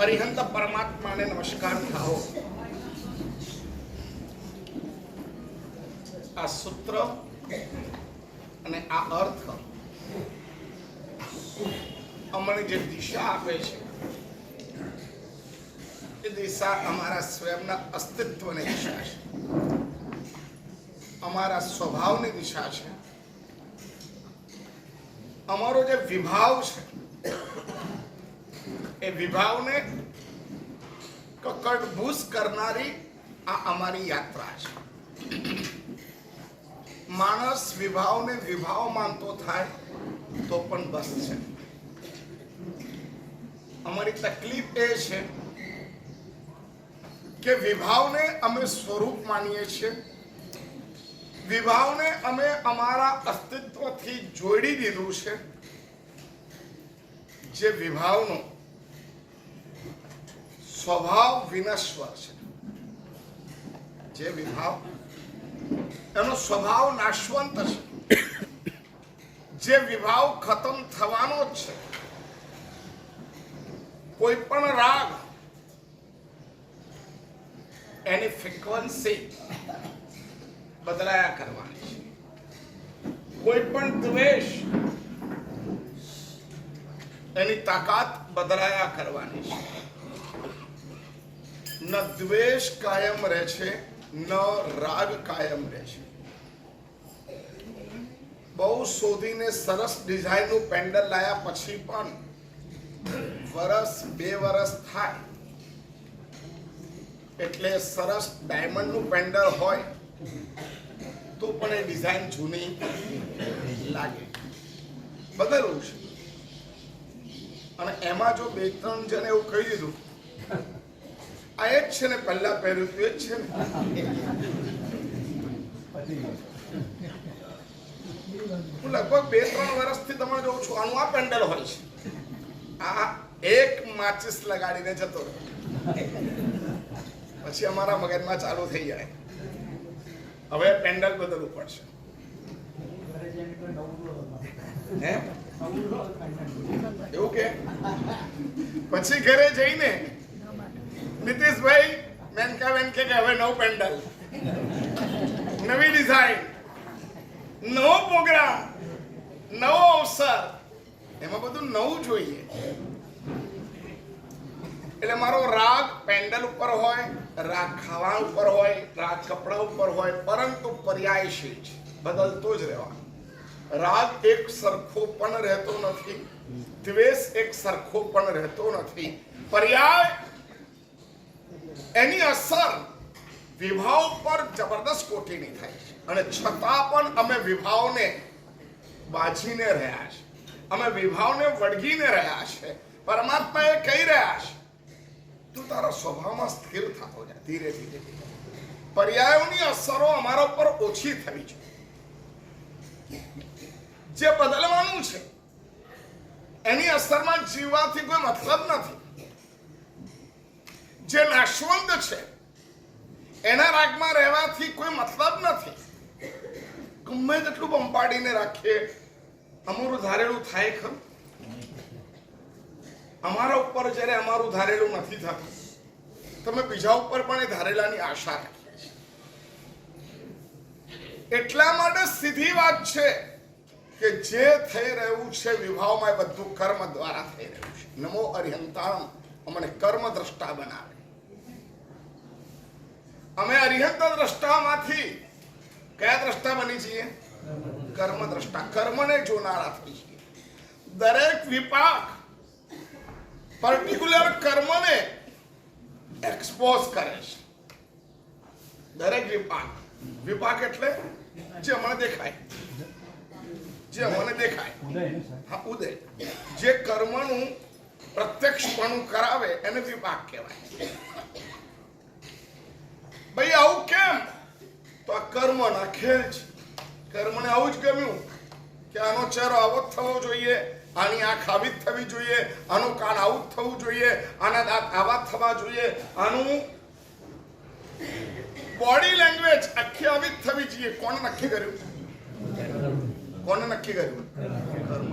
અરિહંત પરમાત્માને નમસ્કાર થાઓ। આ સૂત્ર અને આ અર્થ અમને જે દિશા આપે છે એ દિશા અમારા સ્વયંના અસ્તિત્વની દિશા છે, અમારા સ્વભાવની દિશા છે, અમારો જે વિભાવ છે એ વિભાવને કકડભૂસ કરનારી આ અમારી યાત્રા છે। માણસ વિભાવને વિભાવ માનતો થાય તો પણ બસ છે। અમારી તકલીફ એ છે કે વિભાવને અમે સ્વરૂપ માનીએ છીએ, વિભાવને અમે અમારા અસ્તિત્વથી જોડી દીધું છે। જે વિભાવનો સ્વભાવ વિનશ્વર છે, જે વિભાવ એનો સ્વભાવ નાશવંત છે, જે વિભાવ ખતમ થવાનો જ છે। કોઈ પણ રાગ એની ફ્રીક્વન્સી બદલાયા કરવાની છે, કોઈ પણ દ્વેષ એની તાકાત બદલાયા કરવાની છે। ન દ્વેષ કાયમ રહે છે, ન રાગ કાયમ રહે છે। બહુ શોધીને સરસ ડિઝાઇનનું પેન્ડલ લાયા પછી પણ વરસ 2 વરસ થાય એટલે સરસ ડાયમંડનું પેન્ડલ હોય તો પણ એ ડિઝાઇન જૂની લાગે, બદલવું છે। અને એમાં જો 2-3 જણ એવું કહી દીધું આ એ જ છે ને પહેલા પહેર્યું હતું એ જ છે ને, હું લગભગ 2-3 વર્ષથી તમે જોઉં છું આનું આ પેન્ડલ હોય છે, આ એક માચિસ લગાડીને જતો પછી અમારા મગજમાં ચાલુ થઈ જાય હવે પેન્ડલ બદલવું પડશે। હે એવું કે પછી ઘરે જઈને નીતિશભાઈ મેનકા બેન કે હવે નવું પેન્ડલ, નવી ડિઝાઇન, નવો પ્રોગ્રામ, નવો અવસર, એમાં બધું નવું જોઈએ। એટલે મારો રાગ પેન્ડલ ઉપર હોય, રાગ ખાવા ઉપર હોય, રાગ કપડા ઉપર હોય, પરંતુ પર્યાયશીલ છે, બદલતો જ રહેવાનો। રાગ એક સરખો પણ રહેતો નથી, દ્વેષ એક સરખો પણ રહેતો નથી। પર્યાય એની અસર વિભાવ પર જબરદસ્ત કોટીની થાય છે અને છતાં પણ અમે વિભાવને બાજીને રહ્યા છે, અમે વિભાવને વળગીને રહ્યા છે। પરમાત્મા એ કહી રહ્યા છે તું તારા સ્વભાવમાં સ્થિર થતો જા, ધીરે ધીરે પર્યાયોની અસરો અમારા ઉપર ઓછી થવી છે। જે બદલવાનું છે એની અસરમાં જીવવાથી કોઈ મતલબ નથી, જે નાશવંત છે એના રાગમાં રહેવાથી કોઈ મતલબ નથી। ગમે તેટલું બંપાડીને રાખીએ અમારું ધારેલું થાય ખરું? અમારા ઉપર જ્યારે અમારું ધારેલું નથી થતું તમે બીજા ઉપર પણ એ ધારેલાની આશા રાખીએ છીએ। એટલા માટે સીધી વાત છે કે જે થઈ રહ્યું છે વિભાવમાં એ બધું કર્મ દ્વારા થઈ રહ્યું છે. નમો અરિહંતાણમ અમને કર્મ દ્રષ્ટા બનાવે. અમે અરિહંત દ્રષ્ટામાંથી કયા દ્રષ્ટા બની છીએ? કર્મ દ્રષ્ટા. કર્મને જોનારા થઈ છીએ. દરેક વિપાક પર્ટિક્યુલર કર્મને એક્સપોઝ કરે છે. દરેક વિપાક એટલે જે મને દેખાય, જે મને દેખાય, હા ઉદય, જે કર્મનું પ્રત્યક્ષપણું કરાવે એને વિપાક કહેવાય. ભાઈ આવું કેમ? તો આ કર્મના ખેલ છે. કર્મને આવું જ ગમ્યું કે આનો ચહેરો આવો જ થવો જોઈએ, આની આંખ આવી જ થવી જોઈએ, આનું કાન આવું જ થવું જોઈએ, આના દાંત આવા જ થવા જોઈએ, આનું બોડી લેંગ્વેજ આખી આવી જ થવી જોઈએ. કોણે નક્કી કર્યું? કોને નક્કી કર્યું? કર્મ.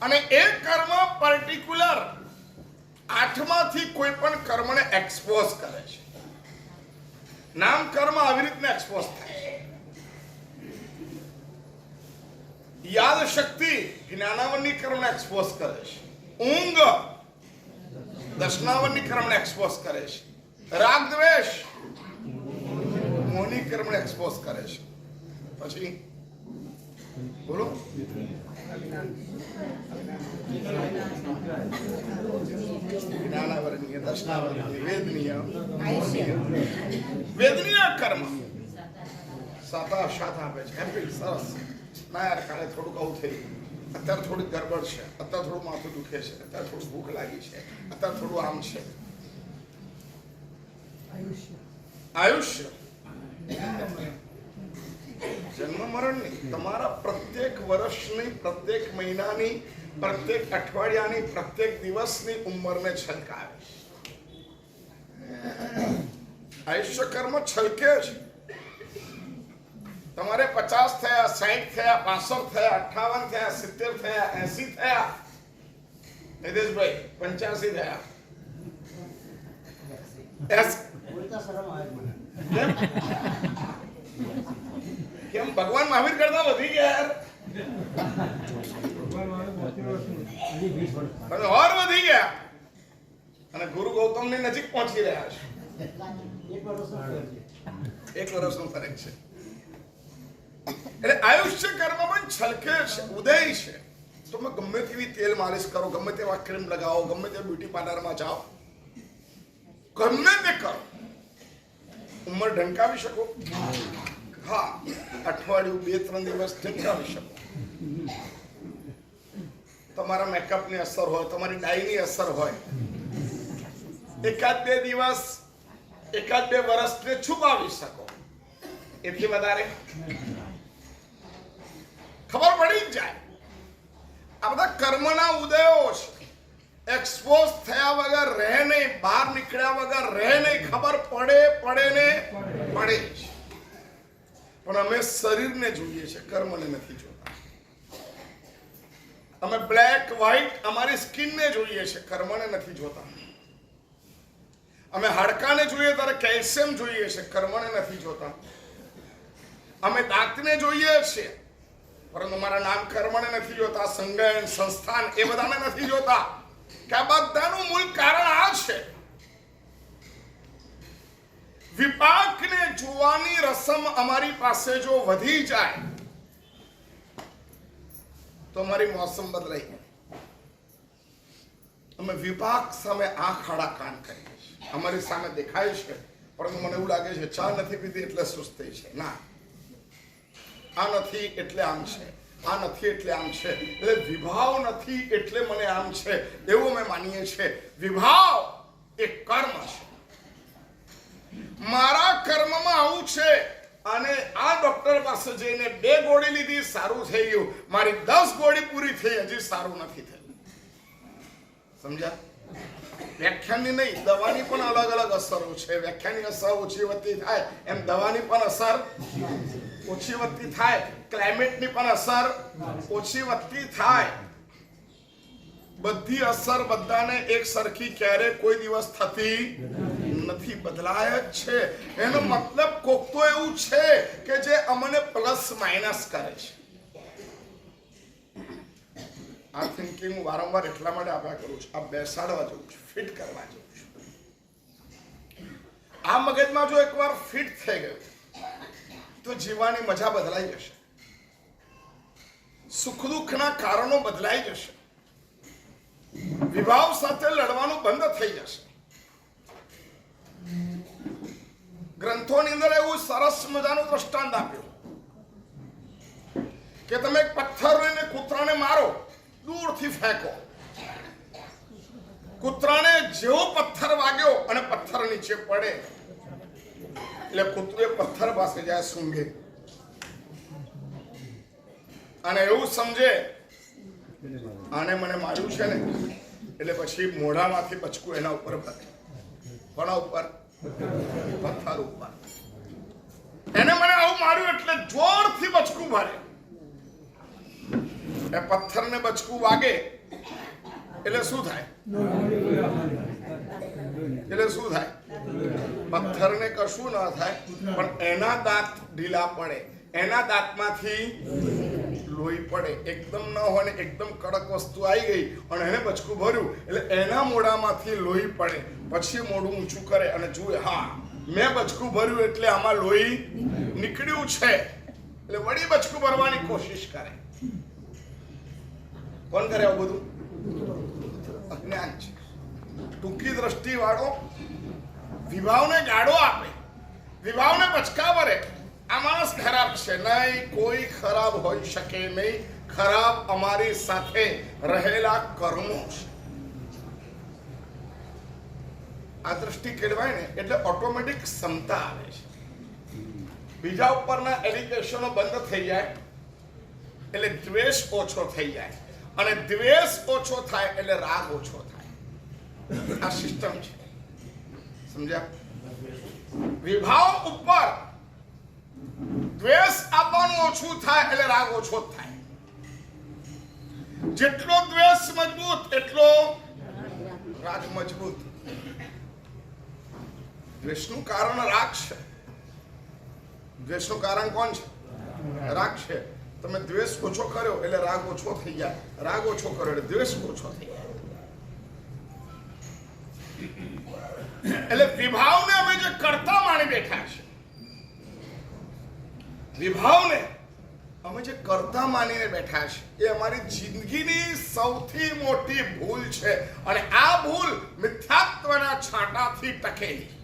અને એ કર્મ પર્ટિક્યુલર આઠમાંથી કોઈ પણ કર્મને એક્સપોઝ કરે છે. નામ કર્મ આવી રીતના એક્સપોઝ થાય છે. યાદ શક્તિ જ્ઞાનાવરની કર્મને એક્સપોઝ કરે છે. ઊંઘ દર્શનાવરની કર્મને એક્સપોઝ કરે છે. રાગ દ્વેષ મોહની કર્મને એક્સપોઝ કરે છે. પછી બોલો જ્ઞાનાવરણીય, દર્શનાવરણીય, વેદનીય, વેદનીય કર્મ સાતા સાથ આપે છે. હેપી, સરસ. ના યાર કાલે થોડુંક આવું થયું, અત્યારે થોડીક ગરબડ છે, અત્યારે થોડું માથું દુખે છે, અત્યારે થોડું ભૂખ લાગી છે, અત્યારે થોડું આમ છે. આયુષ્ય જન્મ મરણ નહીં, તમારા પ્રત્યેક વર્ષની, પ્રત્યેક મહિનાની, પ્રત્યેક અઠવાડિયાની, પ્રત્યેક દિવસની ઉંમરને છલકાવે છે. આયુષ્ય કર્મ છલકે છે. તમારે 50 થયા, 60 થયા, 65 થયા, 58 થયા, 70 થયા, 80 થયા, નિતેશભાઈ 85 થયા, કેમ ભગવાન મહાવીર કરતા વધી ગયા યાર? તમે ઓર વધી ગયા અને ગુરુ ગૌતમ ની નજીક પહોંચી રહ્યા છો. 1 વર્ષનો ફરક છે. એટલે આયુષ્ય કર્મ પણ છલકે છે, ઉદય છે. તમે ગમે તેવી તેલ માલિશ કરો, ગમે તેવા ક્રીમ લગાવો, ગમે તે બ્યુટી પાર્લરમાં જાઓ, ગમે તે કરો, ઉંમર ઢંકાવી શકો? હા, અઠવાડિયું 2-3 દિવસ ઢંકાવી શકો. તમારા મેકઅપની અસર હોય, તમારી ડાયની અસર હોય, 1-2 દિવસ, 1-2 વર્ષને છુપાવી શકો. એટલી વધારે ખબર પડી જ જાય. આ બધા કર્મના ઉદયો છે. એક્સપોઝ થયા વગર રહે નહીં, બહાર નીકળ્યા વગર રહે નહીં. ખબર પડે ને પડે જ. પણ અમે શરીરને જોઈએ છે, કર્મને નથી જોતા. અમે બ્લેક વ્હાઈટ અમારી સ્કિનને જોઈએ છે, કર્મને નથી જોતા. અમે હાડકાને જોઈએ ત્યારે કેલ્શિયમ જોઈએ છે, કર્મને નથી જોતા. અમે દાંતને જોઈએ છીએ પરંતુ મારા નામ કર્મને નથી જોતા. સંગઠન, સંસ્થાન એ બધાને નથી જોતા. કે આ બધાનું મૂળ કારણ આ છે. વિપાકને જોવાની રસમ અમારી પાસે જો વધી જાય તો અમારી મોસમ બદલાઈ જાય. અમે વિપાક સામે આંખ આડા કાન કરીએ છીએ. અમારી સામે દેખાય છે પરંતુ મને એવું લાગે છે ચા નથી પીધી એટલે સુસ્ત થઈ છે. ના, આ નથી એટલે આમ છે, આ નથી એટલે આમ છે, એટલે વિભાવ નથી એટલે મને આમ છે, એવું અમે માનીએ છીએ. વિભાવ એ કર્મ છે. મારા કર્મમાં આવું છે અને આ ડોક્ટર પાસે જઈને 2 ગોળી લીધી, સારું થઈ ગયું. મારી 10 ગોળી પૂરી થઈ, હજી સારું નથી થયું. સમજ્યા? વ્યાખ્યાનની નહીં, દવાની પણ અલગ અલગ અસરો છે. વ્યાખ્યાનની અસર ઓછી વધતી થાય એમ દવાની પણ અસર ઓછી વધતી થાય. ક્લાઇમેટની પણ અસર ઓછી વધતી થાય. બધી અસર બધાને એક સરખી ક્યારે કોઈ દિવસ થતી નથી. બદલાય જ છે. એનો મતલબ કોક તો એવું છે કે જે અમને પ્લસ માઇનસ કરે છે. આ થિંકિંગ હું વારંવાર એટલા માટે આપ્યા કરું છું, આ બેસાડવા જવું છું, ફિટ કરવા જવું છું. આ મગજમાં જો એકવાર ફિટ થઈ ગયું તો જીવવાની મજા બદલાઈ જશે, સુખ દુઃખના કારણો બદલાઈ જશે, વિભાવ સાથે લડવાનું બંધ થઈ જશે. ગ્રંથોની અંદર એવું સરસ મજાનું દ્રષ્ટાંત આપ્યું કે તમે એક પથ્થર લઈને કૂતરાને મારો, દૂરથી ફેંકો. કૂતરાને જેવો પથ્થર વાગ્યો અને પથ્થર નીચે પડે એટલે કૂતરું એ પથ્થર પાસે જાય સૂંઘે અને એવું સમજે આને મને માર્યું છે ને, એટલે પછી મોઢામાંથી બચકું એના ઉપર ભરે. કોના ઉપર? પથ્થર ઉપર. એને મને આવું માર્યું એટલે જોરથી બચકું ભરે. એ પથ્થરને બચકું વાગે એટલે શું થાય? એટલે શું થાય? પથ્થરને કશું ના થાય, પણ એના દાંત ઢીલા પડે, એના દાંતમાંથી લોહી પડે. એકદમ ન હોય ને એકદમ કડક વસ્તુ આવી ગઈ અને એને બચકું ભર્યું એટલે એના મોઢામાંથી લોહી પડે. પછી મોઢું ઊંચું કરે અને જુએ, હા મેં બચકું ભર્યું એટલે આમાં લોહી નીકળ્યું છે, એટલે વળી બચકું ભરવાની કોશિશ કરે. કોણ કરે આવું બધું? અજ્ઞાન છે. ટૂંકી દ્રષ્ટિ વાળો વિભાવને ગાડો આપે, વિભાવને બચકા ભરે. આ માણસ ખરાબ છે. નહીં, કોઈ ખરાબ હોઈ શકે નહીં. ખરાબ અમારી સાથે રહેલા કર્મો છે. આ દ્રષ્ટિ કેળવાય ને એટલે ઓટોમેટિક ક્ષમતા આવે છે. બીજા ઉપરના એલિગેશનો બંધ થઈ જાય એટલે દ્વેષ ઓછો થઈ જાય, અને દ્વેષ ઓછો થાય એટલે રાગ ઓછો થાય. આ સિસ્ટમ છે. સમજ્યા? વિભાવ ઉપર દ્વેષ આપવાનું ઓછું થાય એટલે રાગ ઓછો જ થાય. જેટલો દ્વેષ મજબૂત એટલો રાગ મજબૂત. દ્વેષનું કારણ રાગ છે. દ્વેષનું કારણ કોણ છે? રાગ છે. તમે દ્વેષ ઓછો કર્યો એટલે રાગ ઓછો થઈ જાય, રાગ ઓછો કર્યો એટલે દ્વેષ ઓછો થઈ જાય. એટલે વિભાવને અમે જે કરતા માની બેઠા છે, વિભાવને અમે જે કરતા માનીને બેઠા છે, એ અમારી જિંદગીની સૌથી મોટી ભૂલ છે. અને આ ભૂલ મિથ્યાત્વના છાંટાથી ટકેલી છે.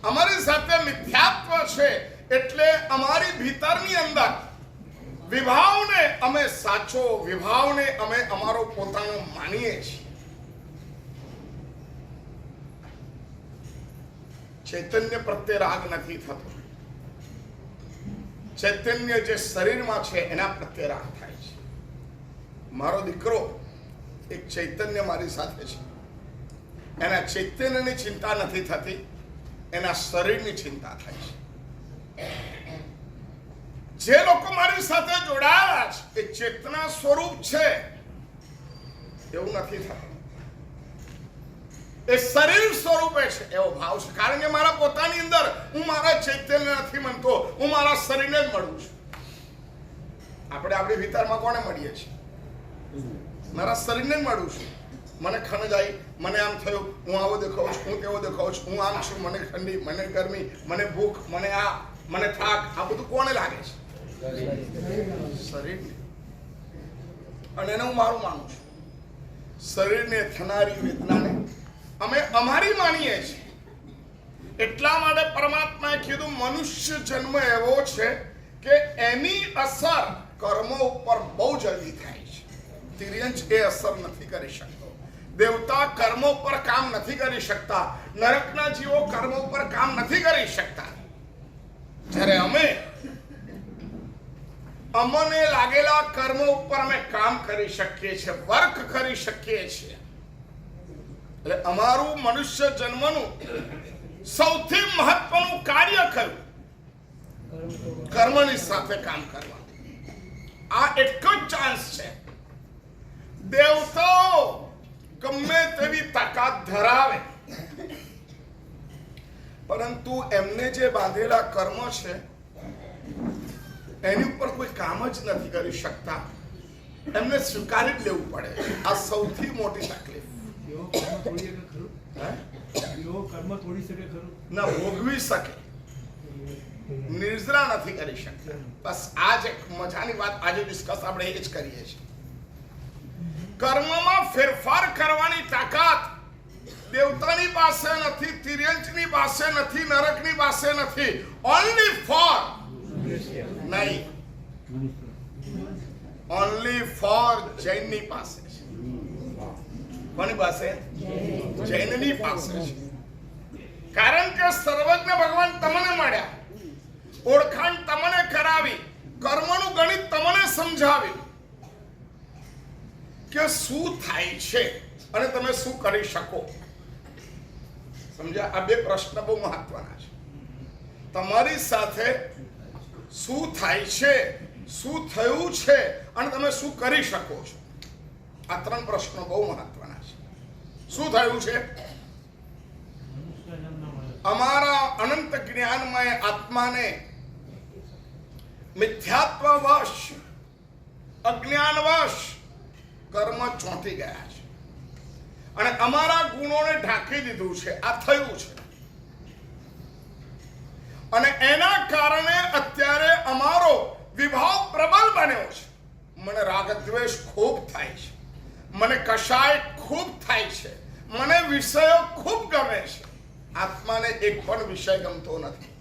અમારી સાથે મિથ્યાત્વ છે એટલે અમારી ભીતરની અંદર વિભાવને અમે સાચો, વિભાવને અમે અમારો પોતાનો માનીએ છીએ. ચૈતન્ય પ્રત્યે રાગ નથી થતો. ચૈતન્ય જે શરીરમાં છે એના પ્રત્યે રાગ થાય છે. મારો દીકરો એક ચૈતન્ય મારી સાથે છે, એના ચૈતન્યની ચિંતા નથી થતી, એના શરીરની ચિંતા થાય છે. જે લોકો મારી સાથે જોડાયા છે એ ચેતના સ્વરૂપ છે એવું નથી થતું. એ શરીર સ્વરૂપે છે એવો ભાવ છે. કારણ કે મારા પોતાની અંદર હું મારા ચૈતન્ય નથી માનતો, હું મારા શરીરને જ મળું છું. આપણે આપણી વિચારમાં કોને મળીએ છીએ? મારા શરીરને જ મળું છું. મને ખનજ આવી, મને આમ થયું, હું આવો દેખાઉં છું, હું તેવો દેખાઉં છું, હું આમ છું, મને ઠંડી, મને ગરમી, મને ભૂખ, મને આ, મને થાક. આ બધું કોને લાગે છે? શરીરને. અને એને હું મારું માનું છું. શરીરને થનારી વેદનાને અમે અમારી માનીએ છીએ. એટલા માટે પરમાત્માએ કીધું મનુષ્ય જન્મ એવો છે કે એની અસર કર્મો ઉપર બહુ જલ્દી થાય છે. તિર્યંચ એ અસર નથી કરી શકતો. દેવતા કર્મો પર કામ નથી કરી શકતા. નરકના જીવો કર્મો પર કામ નથી કરી શકતા. જ્યારે અમને લાગેલા કર્મો ઉપર અમે કામ કરી શકીએ છીએ, વર્ક કરી શકીએ છીએ. એટલે અમારું મનુષ્ય જન્મનું સૌથી મહત્વનું કાર્ય કયું? કર્મની સાથે કામ કરવા. આ એક જ ચાન્સ છે. દેવતાઓ ગમે તેવી તાકાત ધરાવે, પરંતુ એમને જે બાંધેલા કર્મ છે એની ઉપર કોઈ કામ જ નથી કરી શકતા. એમને સ્વીકારી જ લેવું પડે. આ સૌથી મોટી તકલીફ. ના ભોગવી શકે, નિર્જરા નથી કરી શકતા. બસ આ જ એક મજાની વાત આજે ડિસ્કસ આપણે એ જ કરીએ છીએ. કર્મમાં ફેરફાર કરવાની તાકાત દેવતાની પાસે નથી, તિર્યંચની પાસે નથી, નરકની પાસે નથી. ઓનલી ફોર નહીં, ઓનલી ફોર જૈનની પાસે છે. કોની પાસે? જૈનની પાસે છે. કારણ કે સર્વજ્ઞ ભગવાન તમને મળ્યા, ઓળખાણ તમને કરાવી, કર્મનું ગણિત તમને સમજાવ્યું કે શું થાય છે અને તમે શું કરી શકો. સમજ્યા? આ બે પ્રશ્ન બહુ મહત્વના છે. તમારી સાથે શું થાય છે, શું થયું છે અને તમે શું કરી શકો છો. આ ત્રણ પ્રશ્નો બહુ મહત્વના છે. શું થયું છે? અમારા અનંત જ્ઞાનમય આત્માને મિથ્યાત્વવશ, અજ્ઞાનવશ કર્મ ચોંટી ગયા છે અને અમારા ગુણોને ઢાંકી દીધું છે. આ થયું છે અને એના કારણે અત્યારે અમારો વિભાવ પ્રબળ બન્યો છે. મને રાગ દ્વેષ ખૂબ થાય છે, મને કશાય ખૂબ થાય છે, મને વિષયો ખૂબ ગમે છે. આત્માને એક પણ વિષય ગમતો નથી.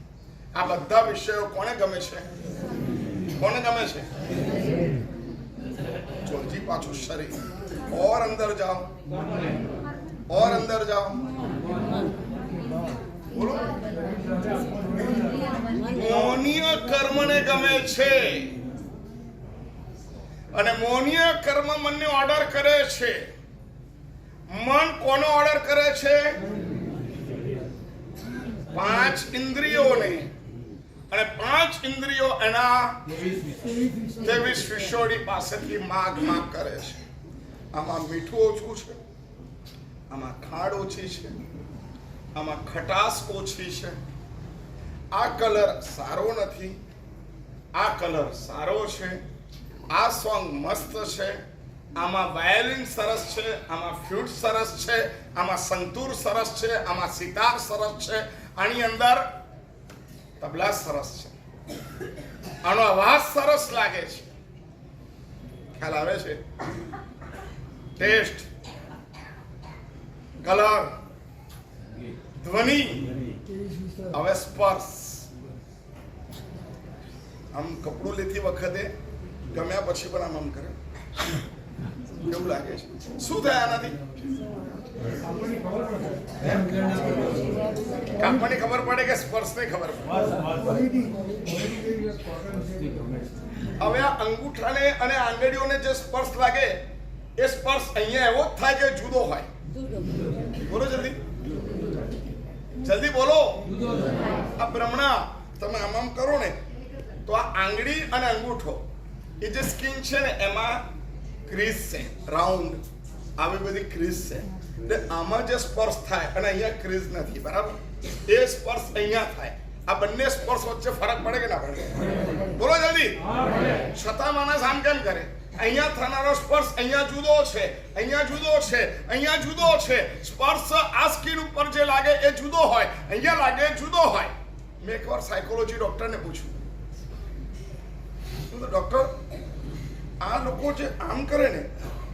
આ બધા વિષયો કોને ગમે છે? કોને ગમે છે? ચોજી પાછું શરીર. और अंदर जाओ, और अंदर जाओ. બોલો. મોનીય કર્મને ગમે છે અને મોનીય કર્મ મનને ઓર્ડર કરે છે. મન કોનો ઓર્ડર કરે છે? 5 ઇન્દ્રિયોને. અને 5 ઇન્દ્રિયો એના 23 વિષયોની પાસેથી માગ કરે છે. આમાં મીઠું ઓછું છે, આમાં ખાંડ ઓછી છે, આમાં ખટાશ ઓછી છે, આ કલર સારો નથી, આ કલર સારો છે, આ સોંગ મસ્ત છે, આમાં વાયોલિન સરસ છે, આમાં ફ્લૂટ સરસ છે, આમાં સંતૂર સરસ છે, આમાં સિતાર સરસ છે, આની અંદર તબલા સરસ છે, આનો અવાજ સરસ લાગે છે. ખ્યાલ આવે છે? ટેસ્ટ, કલર, ધ્વનિ, હવે સ્પર્શ. આમ કપડું લેતી વખતે ગમ્યા પછી પણ આમ કરે, કેવું લાગે છે? શું થાય આનાથી? કાપવાની ખબર પડે કે સ્પર્શ ને ખબર પડે? હવે આ અંગૂઠાને અને આંગળીઓને જે સ્પર્શ લાગે એ સ્પર્શ અહીંયા એવો જ થાય કે જુદો હોય? બોલો જલ્દી, જલ્દી બોલો. આ બ્રહ્મણા તમે આમ કરો ને તો આ આંગળી અને અંગૂઠો એ જે સ્કિન છે ને એમાં ક્રીઝ છે, રાઉન્ડ આવી બધી ક્રીઝ છે. એટલે આમાં જે સ્પર્શ થાય અને અહીંયા ક્રીઝ નથી, બરાબર? એ સ્પર્શ અહીંયા થાય. આ બંને સ્પર્શ વચ્ચે ફરક પડે કે ના પડે? બોલો જલ્દી. છતાં માણસ આમ કેમ કરે? અહીંયા થનારો સ્પર્શ અહીંયા જુદો છે, અહીંયા જુદો છે, અહીંયા જુદો છે. સ્પર્શ આ સ્કિન ઉપર જે લાગે એ જુદો હોય, અહીંયા લાગે જુદો હોય. મેં એકવાર સાયકોલોજી ડોક્ટરને પૂછ્યું, ડોક્ટર આ લોકો જે આમ કરે ને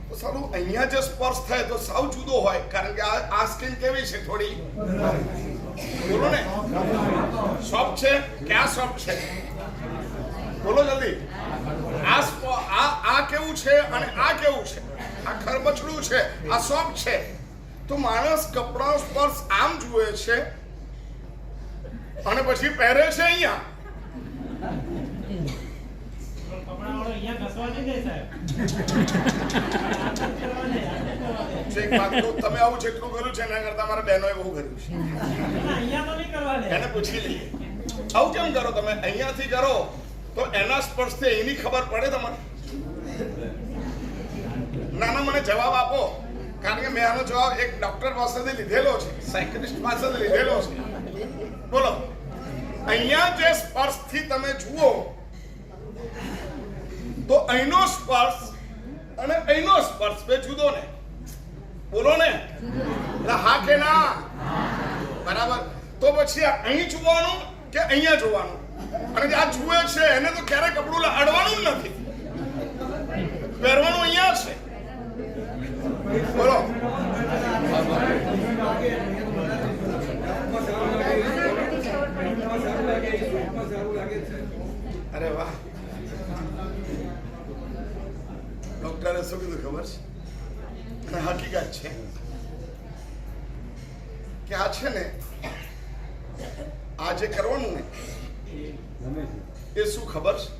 તો સારું અહીંયા જે સ્પર્શ થાય તો સાવ જુદો હોય, કારણ કે આ સ્કિન કેવી છે? થોડી બોલો ને. સોફ્ટ છે કે આ સોફ્ટ છે? બોલો જલ્દી. આ કેવું છે અને આ કેવું છે? આ ખરબચડું છે, આ સોફ્ટ છે. તો માણસ કપડાનો સ્પર્શ આમ જુએ છે અને પછી પહેરે છે અહીંયા. તમે આવું જેટલું કર્યું છે એના કરતા મારા બહેનોએ બહુ કર્યું છે. એને પૂછી લઈએ, આવું કેમ કરો તમે? અહીંયાથી કરો તો એના સ્પર્શથી એની ખબર પડે તમારે. ના ના, મને જવાબ આપો. કારણ કે મેં આનો જવાબ એક ડોક્ટર પાસેથી લીધેલો છે, સાયકિયાટ્રિસ્ટ પાસેથી લીધેલો છે. બોલો, અહીંયા જે સ્પર્શથી તમે જુઓ તો અહીંનો સ્પર્શ અને અહીંનો સ્પર્શ બે જુદો ને. બોલો ને, હા કે ના? બરાબર. તો પછી અહીં જોવાનું કે અહીંયા જોવાનું? અને જે આ જુએ છે એને તો ક્યારે કપડું અડવાનું જ નથી, પહેરવાનું અહીંયા છે. બોલો, અરે વાહ. ડોક્ટરે શું કીધું ખબર છે? અને હકીકત છે કે આ છે ને, આ જે કરવાનું ને એ શું ખબર છે?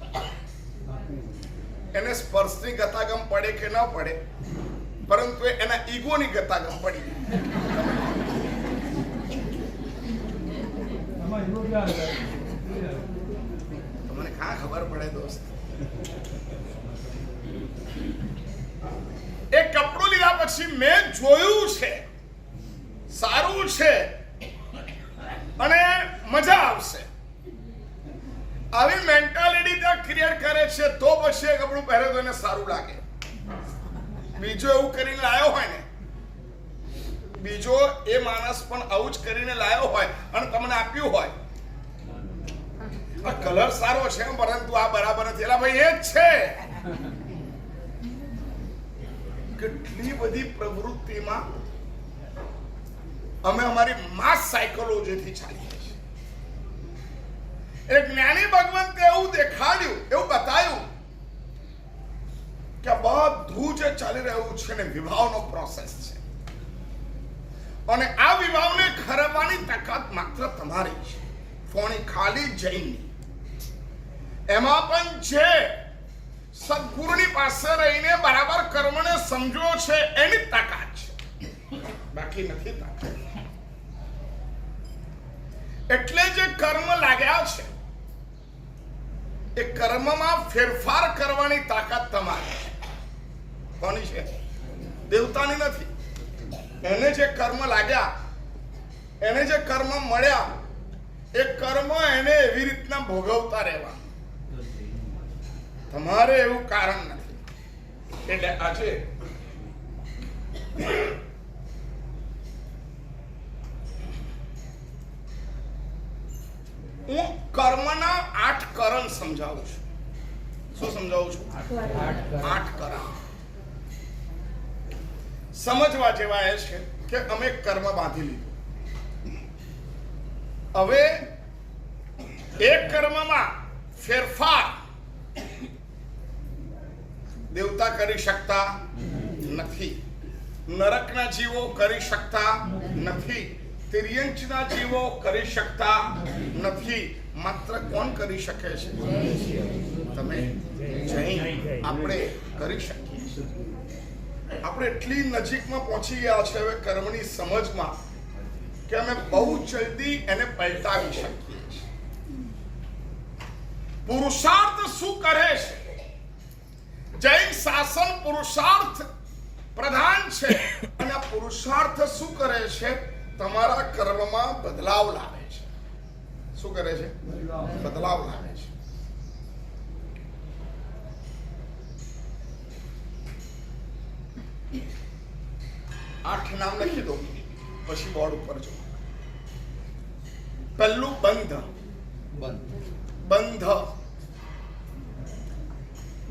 એને સ્પર્શની ગતાગમ પડે કે ન પડે, પરંતુ એના ઈગોની ગતાગમ પડી. તમને ક્યાં ખબર પડે દોસ્ત? એ કપડું લીધા પછી મેં જોયું છે, સારું છે અને મજા આવશે, આવી મેન્ટાલિટી ત્યાં ક્રિએટ કરે છે. તો પછી એ કપડું પહેરે તો એને સારું લાગે. બીજો એવું કરીને લાયો હોય ને, બીજો એ માણસ પણ આવું જ કરીને લાયો હોય અને તમને આપ્યું હોય, આ કલર સારો છે પરંતુ આ બરાબર નથી, એલા ભાઈ એ જ છે. કેટલી બધી પ્રવૃત્તિમાં અમે અમારી માસ સાયકોલોજીથી ચાલીએ છીએ. એક જ્ઞાની ભગવંતે એવું દેખાડ્યું, એવું બતાવ્યું કે બધું જે ચાલી રહ્યું છે ને વિભાવનો પ્રોસેસ છે, અને આ વિભાવને ખરવવાની તાકાત માત્ર તમારી છે, ફોણી ખાલી જૈનની. એમાં પણ જે સદગુરુની પાસે રહીને બરાબર કર્મને સમજો છે એની તાકાત છે, બાકી નથી તાકાત. એટલે જે કર્મ લાગ્યા છે એ કર્મમાં ફેરફાર કરવાની તાકાત તમારી છે. કોની છે? દેવતાની નથી. એને જે કર્મ લાગ્યા, એને જે કર્મ મળ્યા, એ કર્મ એને એવી રીતના ભોગવતા રહેવા. તમારે એવું કારણ નથી. એટલે આજે હું કર્મના 8 કરણ સમજાવું છું. શું સમજાવું છું? 8 કરણ સમજવા જેવા એ છે કે અમે કર્મ બાંધી લીધું. હવે એક કર્મમાં ફેરફાર દેવતા કરી શકતા નથી, નરકના જીવો કરી શકતા નથી, તિર્યંચના જીવો કરી શકતા નથી. માત્ર કોણ કરી શકે છે? તમે, જૈન. આપણે કરી શકીએ છીએ. આપણે એટલી નજીકમાં પહોંચી ગયા છે હવે કર્મની સમજમાં કે અમે બહુ જલ્દી એને પલટાવી શકીએ છીએ. પુરુષાર્થ શું કરે છે? જૈન શાસન પુરુષાર્થ પ્રધાન છે, અને આ પુરુષાર્થ શું કરે છે? તમારા કર્મમાં બદલાવ લાવે છે. શું કરે છે? બદલાવ લાવે છે. આઠ નામ લખી દો, પછી બોર્ડ ઉપર જો. પહેલું બંધ, બંધ.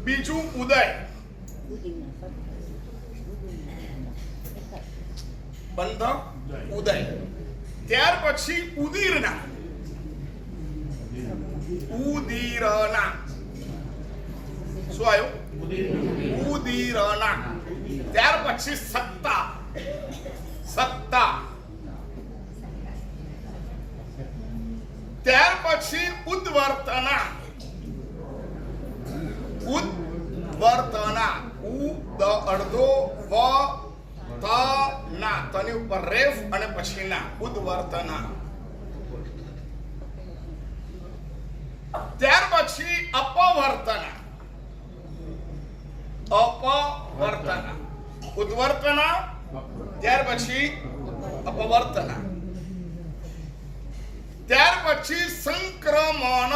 બીજું ઉદય, બંધ ઉદય. ત્યાર પછી ઉદીરના, ઉદીરના. શું આવ્યું? ઉદીરના. ત્યાર પછી સત્તા, સત્તા. ત્યાર પછી ઉદ્વર્તના, ઉદ્વર્તના. ઉદ અડધો વ ત ના, તની ઉપર રેફ અને પછી ના, ઉદ્વર્તના. ત્યાર પછી અપવર્તના, અપવર્તના. ઉદ્વર્તના, ત્યાર પછી અપવર્તના, ત્યાર પછી સંક્રમણ,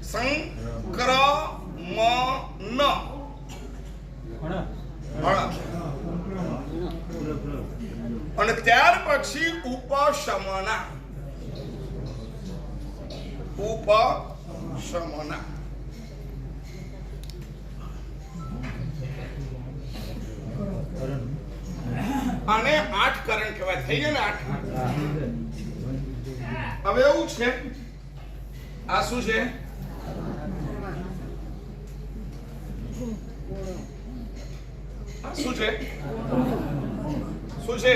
સંક્રમણ અને ત્યાર પછી ઉપશમના, ઉપશમના. આને 8 કરણ કહેવાય. થઈ ગયા ને 8. હવે એવું છે, આ શું છે? શું છે? શું છે?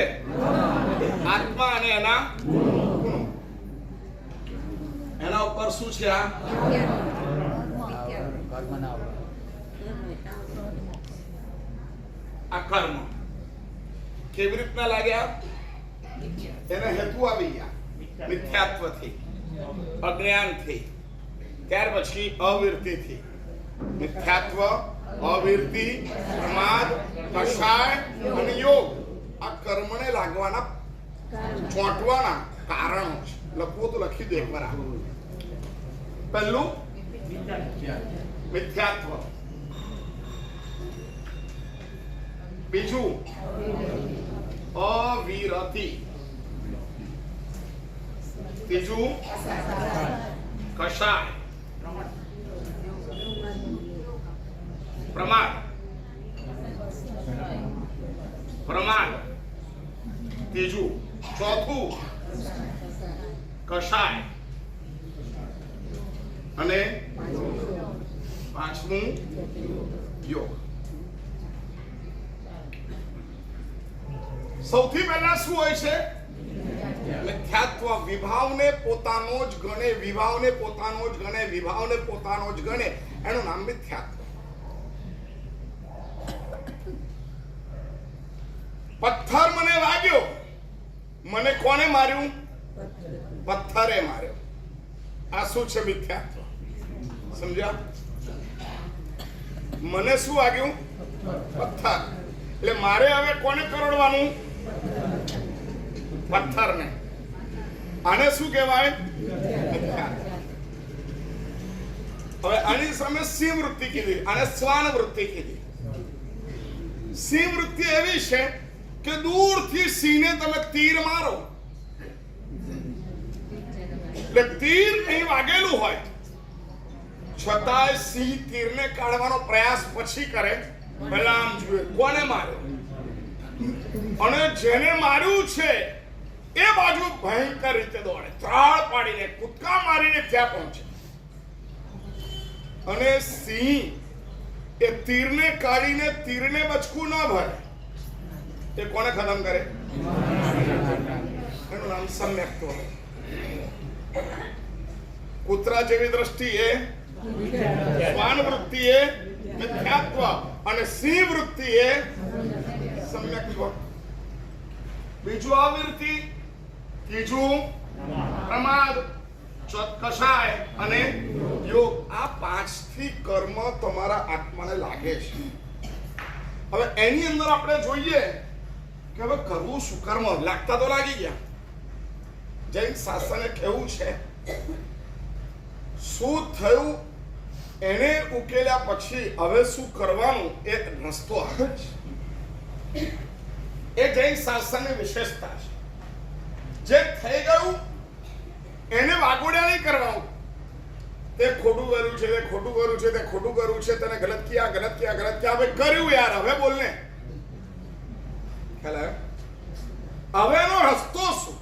આત્મા અને એના ગુણો. એના ઉપર શું છે? આ કર્મ કેવી રીતના લાગ્યા? એને હેતુ આવી ગયા મિથ્યાત્વથી, અજ્ઞાનથી, ત્યાર પછી અવિરતિથી. મિથ્યાત્વ, અવિરતિ, પ્રમાદ, કષાય અને યોગ આ કર્મને લાગવાના ચોંટવાના કારણો છે. લખવું તો લખી દે બરાબર. પહેલું મિથ્યાત્વ, બીજું અવિરતિ, ત્રીજું કષાય, પ્રમાદ, પ્રમાદ, ત્રીજું, ચોથું કષાય અને પાંચમું યોગ. સૌથી પહેલા શું હોય છે? મિથ્યાત્વ. વિભાવને પોતાનો જ ગણે, વિભાવને પોતાનો જ ગણે, વિભાવને પોતાનો જ ગણે, એનું નામ મિથ્યાત્વ. પથ્થર મને વાગ્યો, મને કોને માર્યું? પથ્થરે માર્યો. આ શું છે? મિથ્યાત્વ. સમજ્યા? મને શું વાગ્યું? પથ્થર. એટલે મારે હવે કોને કરોડવાનું? પથ્થરને. આને શું કહેવાય? હવે આની સામે સિંહ વૃત્તિ કીધી, આને શ્વાન વૃત્તિ કીધી. સિંહ વૃત્તિ એવી છે કે દૂરથી સિંહને તમે તીર મારો, એટલે તીર અહીં વાગેલું હોય છતાંય સિંહ તીરને કાઢવાનો પ્રયાસ પછી કરે, પહેલા આમ જુએ કોને માર્યો, અને જેને માર્યું છે એ બાજુ ભયંકર રીતે દોડે, ત્રાળ પાડીને, કૂદકા મારીને ત્યાં પહોંચે. અને સિંહ એ તીરને કાઢીને તીરને બચકું ન ભરે, એ કોને ખતમ કરે? એનું નામ સમ્યક્ત્વ. કૂતરા જેવી દ્રષ્ટિએ શ્વાન વૃત્તિ એ મિથ્યાત્વ અને સિંહ વૃત્તિ એ સમ્યક્ત્વ. બીજું અવિરતિ, ત્રીજું પ્રમાદ, કષાય અને યોગ. આ 5 થી કર્મ તમારા આત્માને લાગે છે. હવે એની અંદર આપણે જોઈએ કે હવે કરવું શું? કર્મ લાગતા તો લાગી ગયા. જૈન શાસ્ત્રને કેવું છે, શું થયું એને ઉકેલ્યા પછી હવે શું કરવાનું એ રસ્તો આવે છે. એ જૈન શાસ્ત્રની વિશેષતા છે. જે થઈ ગયું એને વાગોડ્યા નહીં કરવાનું. તે ખોટું કર્યું છે, તે ખોટું કર્યું છે, તે ખોટું કર્યું છે, તને ગલત કિયા, ગલત કિયા, ગલત કિયા. હવે કર્યું યાર, હવે બોલને. ખ્યાલ આવ્યો? હવે એનો રસ્તો શું?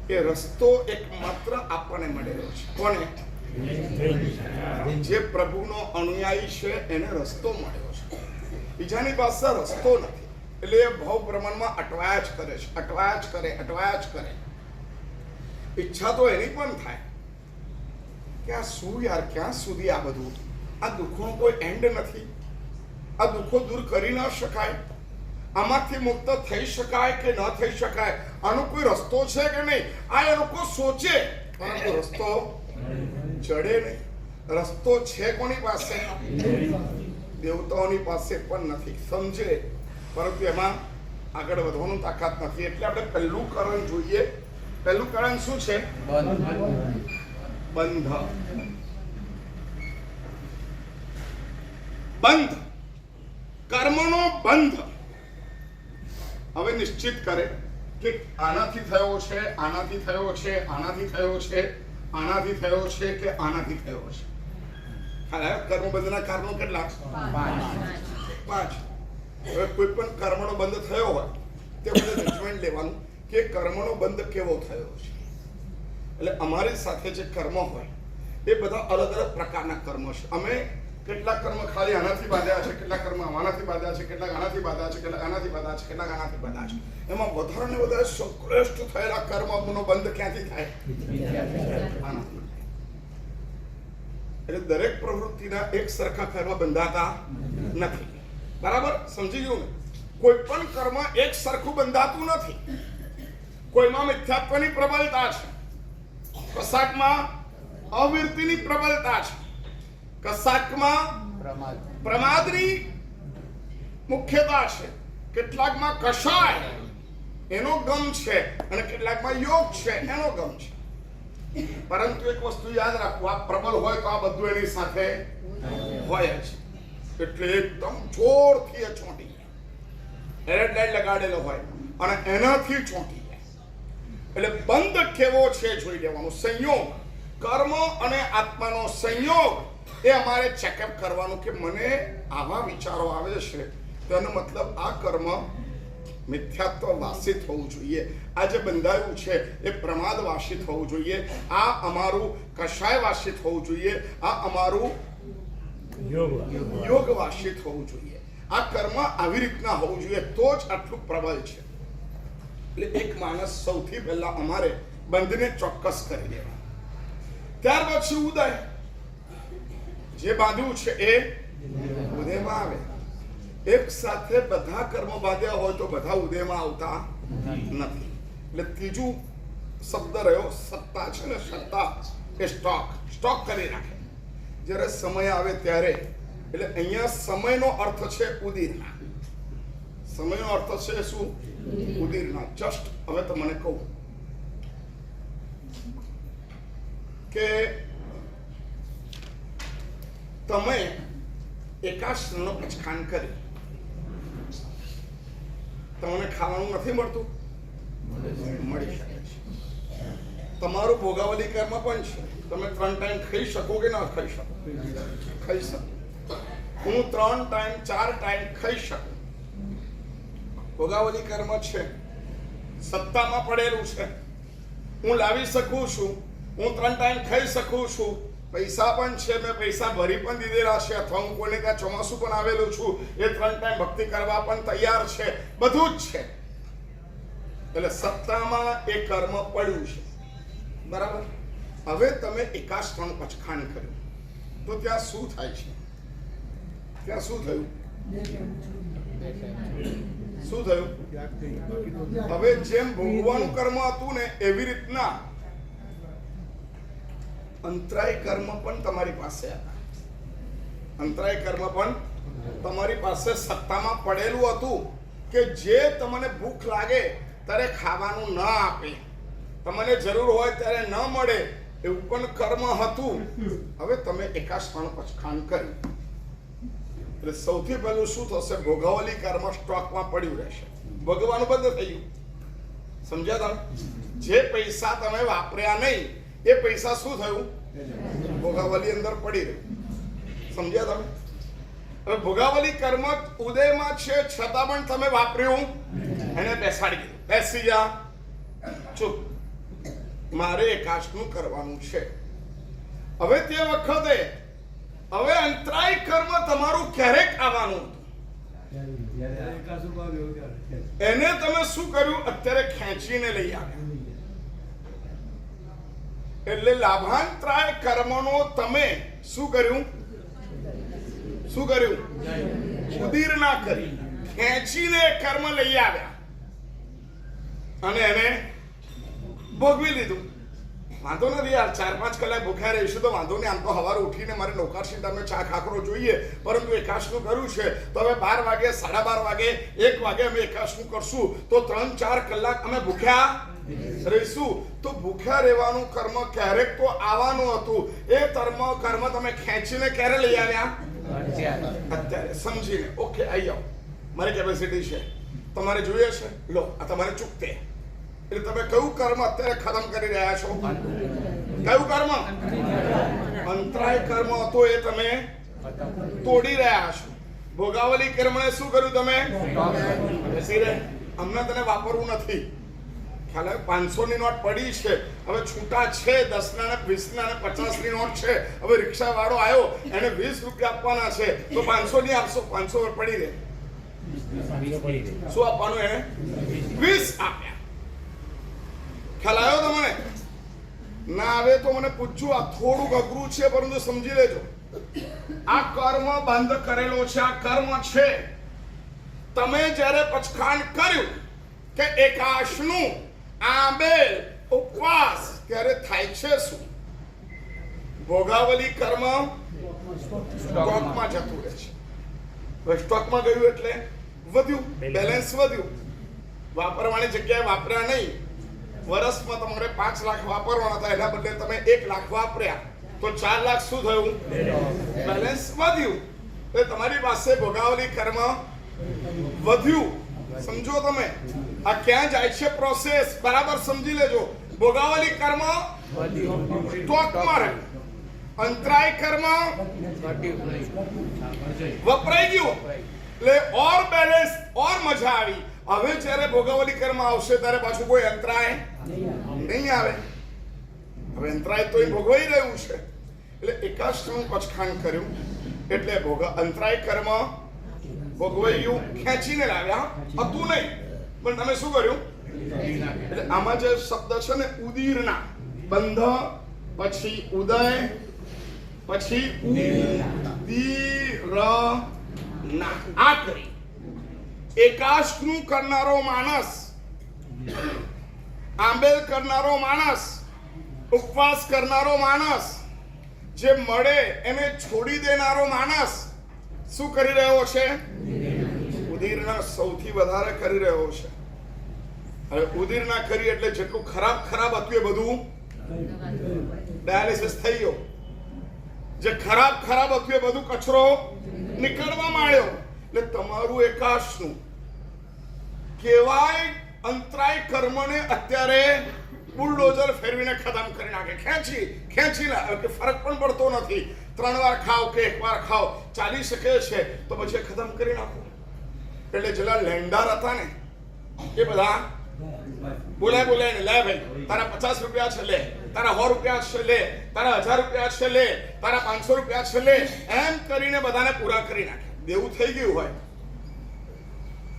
એ રસ્તો એકમાત્ર આપણને મળેલો છે. કોને? જે પ્રભુનો અનુયાયી છે એને રસ્તો મળ્યો છે. બીજાની પાસે રસ્તો નથી. એટલે એ ભાવ પ્રમાણમાં અટવાયા જ કરે છે, અટવાયા જ કરે, અટવાયા જ કરે. ઈચ્છા તો એની પણ થાય કે આ શું યાર, ક્યાં સુધી આ બધું? આ દુઃખોનો કોઈ એન્ડ નથી. આ દુઃખો દૂર કરી ન શકાય? આમાંથી મુક્ત થઈ શકાય કે ન થઈ શકાય? આનો કોઈ રસ્તો છે કે નહીં? આ એ લોકો સોચે, પરંતુ રસ્તો ચડે નહીં. રસ્તો છે કોની પાસે? દેવતાઓની પાસે પણ નથી. સમજે પરંતુ એમાં આગળ વધવાનું તાકાત નથી. એટલે આપણે પહેલું કારણ જોઈએ. પહેલું કારણ શું છે? બંધ. બંધ, કર્મનો બંધ. હવે નિશ્ચિત કરે કે આનાથી થયો છે, આનાથી થયો છે, આનાથી થયો છે, આનાથી થયો છે કે આનાથી થયો છે. કર્મબંધના કારણો કેટલા? 5. હવે કોઈ પણ કર્મનો બંધ થયો હોય તે બધે જજમેન્ટ લેવાનું કે કર્મનો બંધ કેવો થયો છે. એટલે અમારી સાથે જે કર્મ હોય એ બધા અલગ અલગ પ્રકારના કર્મ છે. અમે કેટલાક કર્મ ખાલી આનાથી બાંધ્યા છે, કેટલાક કર્મ આનાથી બાંધ્યા છે, કેટલાક આનાથી બાંધ્યા છે, કેટલાક આનાથી બાંધ્યા છે, કેટલાક આનાથી બાંધ્યા છે. એમાં વધારે ને વધારે સંશ્લિષ્ટ થયેલા કર્મનો બંધ ક્યાંથી થાય? આનાથી. એટલે દરેક પ્રવૃત્તિના એક સરખા કર્મ બંધાતા નથી. બરાબર સમજી ગયું ને? કોઈ પણ કર્મ એક સરખું બંધાતું નથી. કોઈમાં મિથ્યાત્વની પ્રબળતા છે, કશાકમાં અવિરતિની પ્રબળતા છે, કશાકમાં પ્રમાદની મુખ્યતા છે, કેટલાકમાં કષાય એનો ગમ છે અને કેટલાકમાં યોગ છે એનો ગમ છે. પરંતુ એક વસ્તુ યાદ રાખવું, આ પ્રબળ હોય તો આ બધું એની સાથે હોય જ. એટલે એકદમ જોરથી એ ચોંટી જાય, રેડ લાઈટ લગાડેલો હોય અને એનાથી ચોંટી જાય. એટલે બંધ કેવો છે જોઈ લેવાનું. સંયોગ, કર્મ અને આત્માનો સંયોગ એ અમારે ચેકઅપ કરવાનું કે મને આવા વિચારો આવે છે તેનો મતલબ આ કર્મ મિથ્યાત્વ વાસિત હોવું જોઈએ. આ જે બંધાયું છે એ પ્રમાદ વાસિત હોવું જોઈએ. આ અમારું કષાય વાસિત હોવું જોઈએ. આ અમારું યોગ વાસિત હોવું જોઈએ. આ કર્મ આવી રીતના હોવું જોઈએ તો જ આટલું પ્રબળ છે. એટલે એક માણસ સૌથી પહેલા અમારે બંધને ચોક્કસ કરી દેવા. ત્યાર પછી ઉદય, જે બાંધવું છે એ ઉદયમાં આવે. એક સાથે બધા કર્મ બાંધ્યા હોય તો બધા ઉદયમાં આવતા નથી. એટલે ત્રીજું શબ્દ રહ્યો સત્તા છે ને, સત્તા એ સ્ટોક કરી રાખે જ્યારે સમય આવે ત્યારે. એટલે અહીંયા સમયનો અર્થ છે ઉદીરના. સમયનો અર્થ છે શું? ઉદીરના. જસ્ટ હવે તમને કહું કે તમે એકાશનો પચખાન કરી, તમને ખાવાનું નથી મળતું, મળી શકે છે. તમારું ભોગાવલી કર્મ પણ છે. તમે 3 ટાઈમ ખાઈ શકો કે ના ખાઈ શકો? ખાઈ શકો. હું 3 ટાઈમ 4 ટાઈમ ખાઈ શકું. ભોગાવલી કર્મ છે, સત્તામાં પડેલું છે. હું લાવી શકું છું, હું 3 ટાઈમ ખાઈ શકું છું. પૈસા પણ છે, મેં પૈસા ભરી પણ દીધેલા છે, અથવા હું કોઈને ત્યાં ચોમાસું પણ આવેલું છું, એ 3 ટાઈમ ભક્તિ કરવા પણ તૈયાર છે. બધું જ છે. એટલે સત્તામાં એ કર્મ પડ્યું છે. બરાબર. હવે તમે એકાષ્ટનું પચખાન કર્યું તો ત્યાં શું થાય છે? ત્યાં શું થયું? શું થયું? હવે જેમ ભોગવાનું કર્મ હતું ને એવી રીતના અંતરાય કર્મ પણ તમારી પાસે હતા. અંતરાય કર્મ પણ તમારી પાસે સત્તામાં પડેલું હતું કે જે તમને ભૂખ લાગે ત્યારે ખાવાનું ન આપે, તમને જરૂર હોય ત્યારે ન મળે, એવું પણ કર્મ હતું. હવે તમે એકાષ્ટનું પચખાન કર્યું એટલે સૌથી પહેલું શું થશે? ભોગાવલી કર્મ સ્ટોકમાં પડ્યું રહેશે. ભોગવાનું બંધ થઈ ગયું. સમજ્યા તમે? જે પૈસા તમે વાપર્યા નહીં એ પૈસા શું થયું? ભોગાવલી અંદર પડી રહ્યું. સમજ્યા તમે? હવે ભોગાવલી કર્મ ઉદયમાં છે છતાં પણ તમે વાપર્યું, એને બેસાડી દીધું. બેસી જા, ચૂપ, મારે એકાષ્ટનું કરવાનું છે. હવે તે વખતે હવે અંતરાય કર્મ તમારું ક્યારેક આવવાનું હતું, એને તમે શું કર્યું? અત્યારે ખેંચીને લઈ આવ્યા. એટલે લાભાંતરાય કર્મનો તમે શું કર્યું? શું કર્યું? ઉદીર ના કરી, ખેંચીને કર્મ લઈ આવ્યા અને એને ભોગવી લીધું. વાંધો નથી યાર, 4-5 કલાક ભૂખ્યા રહીશું તો વાંધો નહીં. આમ તો સવારે ઉઠીને મારે નોકરશી ટાઈમે ચા ખાખરો જોઈએ, પરંતુ એકાશનું કર્યું છે તો હવે 12 વાગે, 12:30 વાગે, 1 વાગે અમે એકાશનું કરશું તો 3-4 કલાક અમે ભૂખ્યા રહીશું. તો ભૂખ્યા રહેવાનું કર્મ ક્યારેક તો આવવાનું હતું. એ કર્મ તમે ખેંચીને ક્યારે લઈ આવ્યા? અત્યારે સમજીને. ઓકે, આવી જાઓ, મારી કેપેસિટી છે, તમારે જોઈએ છે, લો આ તમારે ચૂકતે. એટલે તમે કયું કર્મ અત્યારે ખતમ કરી રહ્યા છો? કયું કર્મ? અંતરાય કર્મ હતો એ તમે તોડી રહ્યા છો. ભોગાવલી કર્મને શું કર્યું તમે? બેસી રહે, અમને તને વાપરવું નથી. ખ્યાલ આવે? 500 ની નોટ પડી છે, હવે છૂટા છે 10 ના ને 20 ના ને 50 ની નોટ છે. હવે રિક્ષા વાળો આવ્યો, એને 20 રૂપિયા આપવાના છે તો 500 ની આપશો? 500 પડી રહે, શું આપવાનું એને? 20 આપ્યા. ખ્યાલ આવ્યો તમને? ના આવે તો મને પૂછજો. આ થોડુંક અઘરું છે પરંતુ સમજી લેજો. આ કર્મ બંધ કરેલો છે, આ કર્મ છે. તમે જ્યારે પચખાણ કર્યું કે એકાશનું આંબેલ ઉપવાસ ત્યારે થાય છે શું? ભોગાવલી કર્મ સ્ટોકમાં જતું રહે છે. હવે સ્ટોકમાં ગયું એટલે વધ્યું, બેલેન્સ વધ્યું. વાપરવાની જગ્યાએ વાપર્યા નહીં. વર્ષમાં તમારે 5 લાખ વાપરવાના હતા, એના બદલે તમે 1 લાખ વાપર્યા તો 4 લાખ શું થયું? બેલેન્સ વધ્યું. એટલે તમારી પાસે ભોગાવલી કર્મ વધ્યું. સમજો તમે આ ક્યાં જાય છે પ્રોસેસ? બરાબર સમજી લેજો. ભોગાવલી કર્મ સ્ટોકમાં રહે, અંતરાય કર્મ વપરાઈ ગયું. એટલે ઓર બેલેન્સ, ઓર મજા આવી. હવે જ્યારે ભોગાવલી કર્મ આવશે ત્યારે પાછું કોઈ અંતરાય નહીં આવે. હવે અંતરાય તો એ ભોગવાઈ રહ્યું છે. એટલે એકાષ્ટનું પચખાણ કર્યું એટલે અંતરાય કર્મ ભોગવાયું, ખેંચીને લાવ્યા હતું નહીં, પણ તમે શું કર્યું? એટલે આમાં જે શબ્દ છે ને ઉદીરના, બંધ પછી ઉદય પછી ઉદીરના, આ કરી. એકાષ્ટનું કરનારો માણસ, આંબેલ કરનારો માણસ, ઉપવાસ કરનારો માણસ, જે મળે એને છોડી દેનારો માણસ શું કરી રહ્યો છે? ઉદીરના સૌથી વધારે કરી રહ્યો છે. હવે ઉદીરના કરી એટલે જેટલું ખરાબ હતું એ બધું ડાયાલિસિસ થઈ ગયો. જે ખરાબ હતું એ બધું કચરો નીકળવા માંડ્યો. એટલે તમારું એકાશનું કેવાય અંતરાય કર્મને અત્યારે બુલડોઝર ફેરવીને ખતમ કરી નાખે. ખેંચી લે કે ફરક પણ પડતો નથી. 3 વાર ખાવ કે 1 વાર ખાવ ચાલી શકે છે તો પછી ખતમ કરી નાખો. એટલે જેટલા લેન્ડાર હતા ને એ બધા બોલાય ને, લે ભાઈ તારા 50 રૂપિયા છે લે, તારા 100 રૂપિયા છે લે, તારા 1000 રૂપિયા છે લે, તારા 500 રૂપિયા છે લે, એમ કરીને બધાને પૂરા કરી નાખે. દેવું થઈ ગયું હોય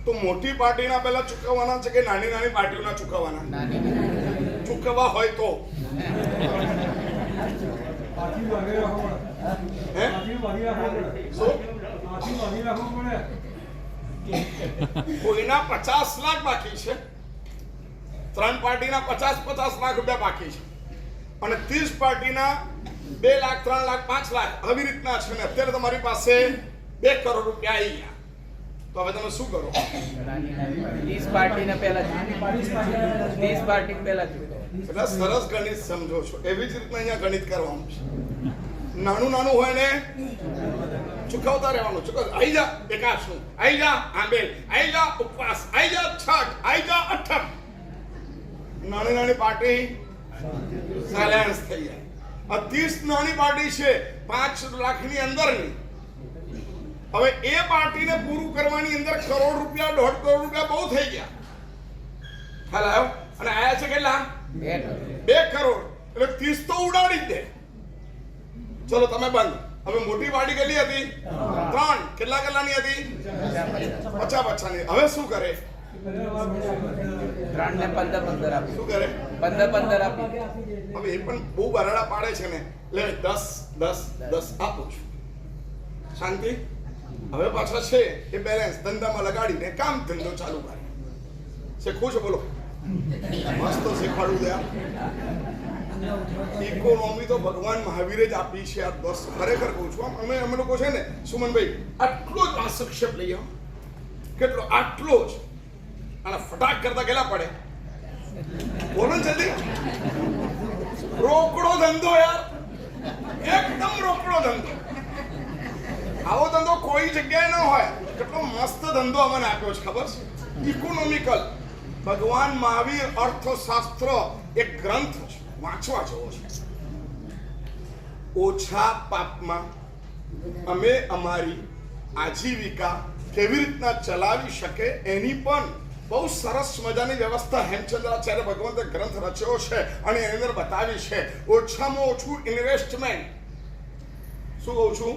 તો મોટી પાર્ટીના પહેલા ચૂકવવાના છે કે નાની પાર્ટીઓના ચૂકવવાના? ચૂકવવા હોય તો કોઈના 50 લાખ બાકી છે, 3 પાર્ટીના 50 લાખ રૂપિયા બાકી છે, અને 30 પાર્ટીના 2 લાખ, 3 લાખ, 5 લાખ આવી રીતના છે. ને અત્યારે તમારી પાસે 2 કરોડ રૂપિયા આવી ગયા. તો હવે તમે શું કરો? 30 પાર્ટીને પહેલા 30 પાર્ટી પહેલા એટલે સરસ ગણિત સમજો છો. એવી જ રીતના અહીંયા ગણિત કરવાનું છે. નાનું હોય ને ચૂકવતા રહેવાનું. આવી જા એકાશનું, આવી જા આંબેલ, આવી જા ઉપવાસ, આવી જા છઠ, આવી જા અઠમ. નાની પાર્ટી સાયલેન્સ થઈ જાય. આ 30 નાની પાર્ટી છે 5 લાખની અંદરની. હવે એ પાર્ટીને પૂરું કરવાની અંદર કરોડ રૂપિયા, 1.5 કરોડ રૂપિયા બહુ થઈ ગયા. ખ્યાલ આવ્યો? અને આયા છે કેટલા? 2 કરોડ. એટલે 30 તો ઉડાડી જ દે. ચલો તમે બંધ. હવે મોટી પાર્ટી કેટલી હતી? 3. કેટલાની હતી? 50 ની. હવે શું કરે? 3 ને 15 આપી. શું કરે? 15 આપી. હવે એ પણ બહુ બરાડા પાડે છે ને. લે 10 આપું છું. શાંતિ. હવે પાછા છે એ બેલેન્સ ધંધામાં લગાડીને કામ ધંધો ચાલુ કરે. શીખવું છે? બોલો. મસ્ત શીખવાડું દે. ઇકોનોમી તો ભગવાન મહાવીરે જ આપી છે. આ 10 ખરેખર કહું છું. અમે લોકો છે ને સુમનભાઈ, આટલો જ આ સંક્ષેપ લઈ આવો. કેટલો? આટલો જ. અને ફટાક કરતા કેટલા પડે? બોલો ને જલ્દી. રોકડો ધંધો યાર, એકદમ રોકડો ધંધો. આવો ધંધો કોઈ જગ્યાએ ન હોય. કેટલો મસ્ત ધંધો અમને આપ્યો છે ખબર છે? ઇકોનોમિકલ. ભગવાન મહાવીર અર્થશાસ્ત્ર એક ગ્રંથ છે, વાંચવા જેવો છે. ઓછા પાપમાં અમે અમારી આજીવિકા કેવી રીતના ચલાવી શકે એની પણ બહુ સરસ મજાની વ્યવસ્થા હેમચંદ્રાચાર્ય ભગવંતે ગ્રંથ રચ્યો છે અને એની અંદર બતાવી છે. ઓછામાં ઓછું ઇન્વેસ્ટમેન્ટ. શું કહું છું?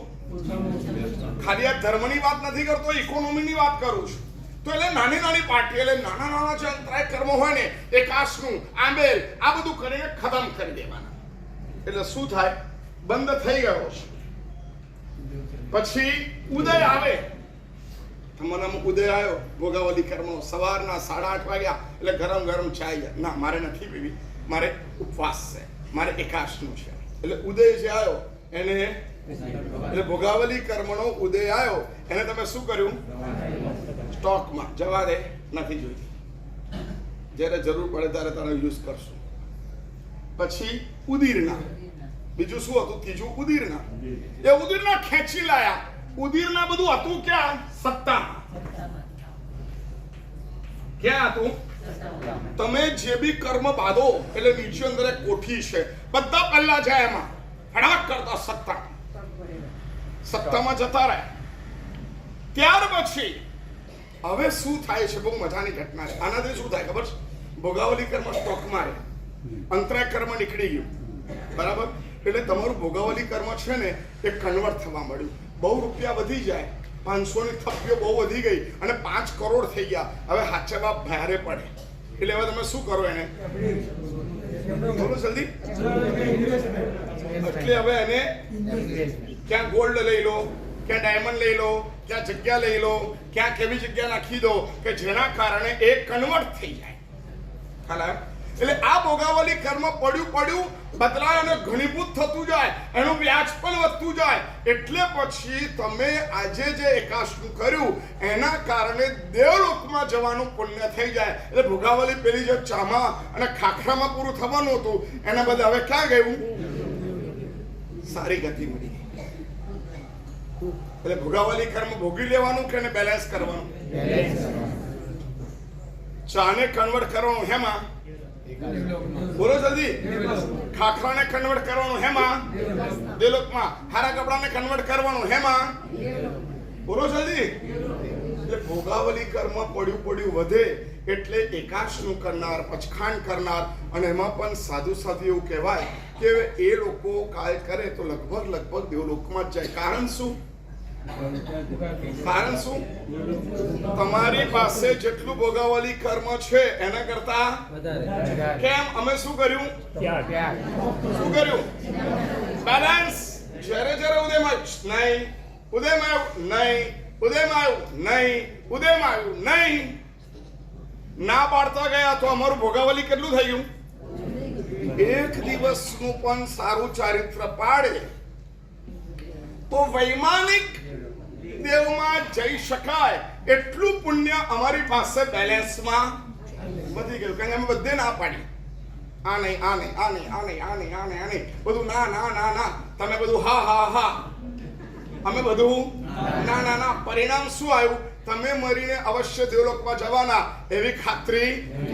ખાલી આ ધર્મની વાત નથી કરતો, ઇકોનોમીની વાત કરું છું. તો એટલે નાની નાની પાર્ટી, એટલે નાના નાના જે અંતરાય કર્મો હોય ને, એકાશનું, આંબેલ, આ બધું કરીને ખતમ કરી દેવાના. એટલે શું થાય? બંધ થઈ ગયો છે. પછી ઉદય આવે. તમારામાં ઉદય આવ્યો ભોગાવલી કર્મનો. સવારના 8:30 વાગ્યા એટલે ગરમ ગરમ ચાય. ના, મારે નથી પીવી, મારે ઉપવાસ છે, મારે એકાશનું છે. એટલે ઉદય જે આવ્યો એને, એટલે ભોગાવલી કર્મનો ઉદય આવ્યો એને તમે શું કર્યું? સ્ટોકમાં જવા દે, નથી જોઈતી. જ્યારે જરૂર પડે ત્યારે તારે યુઝ કરશું. પછી ઉદીરના. બીજું શું હતું? ત્રીજું ઉદીરના. એ ઉદીરના ખેંચી લાયા. ઉદીરના બધું હતું ક્યાં? સત્તામાં. ક્યાં હતું? તમે જે બી કર્મ બાંધો એટલે નીચે અંદર એક કોઠી છે, બધા પહેલા જાય એમાં ફડાક કરતા સત્તામાં જતા રહે. ત્યાર પછી હવે શું થાય છે? બહુ મજાની ઘટના છે. આનાથી શું થાય ખબર છે? ભોગાવલી કર્મ સ્ટોકમાં રહે, અંતરાય કર્મ નીકળી ગયું. બરાબર? એટલે તમારું ભોગાવલી કર્મ છે ને એ કન્વર્ટ થવા મળ્યું. બહુ રૂપિયા વધી જાય, 500 ની થપ્પીઓ બહુ વધી ગઈ અને 5 કરોડ થઈ ગયા. હવે હાચવા ભારે પડે. એટલે હવે તમે શું કરો એને? બોલો જલ્દી. એટલે હવે એને ક્યાં ગોલ્ડ લઈ લો, ક્યાં ડાયમંડ લઈ લો, ક્યાં જગ્યા લઈ લો, ક્યાં કેવી જગ્યા નાખી દો કે જેના કારણે એ કન્વર્ટ થઈ જાય. ખ્યાલ? એટલે આ ભોગાવલી કર્મ પડ્યું બદલાય અને ઘણીભૂત થતું જાય, એનું વ્યાજ પણ વધતું જાય. એટલે પછી તમે આજે જે એકાશનું કર્યું એના કારણે દેવલોકમાં જવાનું પુણ્ય થઈ જાય. એટલે ભોગાવલી પેલી જે ચામાં અને ખાખરામાં પૂરું થવાનું હતું એના બદલે હવે ક્યાં ગયું? સારી ગતિ મળી. એટલે ભોગાવલી કર્મ ભોગી લેવાનું કે બેલેન્સ કરવાનું? ચાને કન્વર્ટ કરવાનું હેમાં? બોલો જલ્દી. ખાખરાને કન્વર્ટ કરવાનું હેમાં? દેવલોકમાં. હારા કપડાને કન્વર્ટ કરવાનું હેમાં? બોલો જલ્દી. એટલે ભોગાવલી કર્મ પડ્યું વધે એટલે એકાશનું કરનાર, પચખાંડ કરનાર, અને એમાં પણ સાધુ એવું કહેવાય કે એ લોકો કાય કરે તો લગભગ દેવલોકમાં જ જાય. કારણ શું? કારણ શું? તમારી પાસે જેટલું ભોગાવલી કર્મ છે એના કરતા કેમ? અમે શું કર્યું? શું કર્યું? બેલેન્સ. જ્યારે ઉદયમાં નહીં, ઉદયમાં આવ્યું નહીં, ઉદયમાં આવ્યું નહીં, ઉદયમાં આવ્યું નહીં, ના પાડતા ગયા તો અમારું ભોગાવલી કેટલું થઈ ગયું? એક દિવસનું પણ સારું ચારિત્ર પાડે તો વૈમાનિક દેવમાં જઈ શકાય એટલું પુણ્ય અમારી પાસે બેલેન્સમાં વધી ગયું. કારણ કે અમે બધે ના પાડી. આ નહીં, આ નહીં, આ નહીં, આ નહીં, આ નહીં, આ નહીં, આ નહીં, બધું ના ના ના ના. તમે બધું હા હા હા, અમે બધું ના ના ના. પરિણામ શું આવ્યું? તમે મરીને અવશ્ય દેવલોકમાં જવાના એવી ખાતરી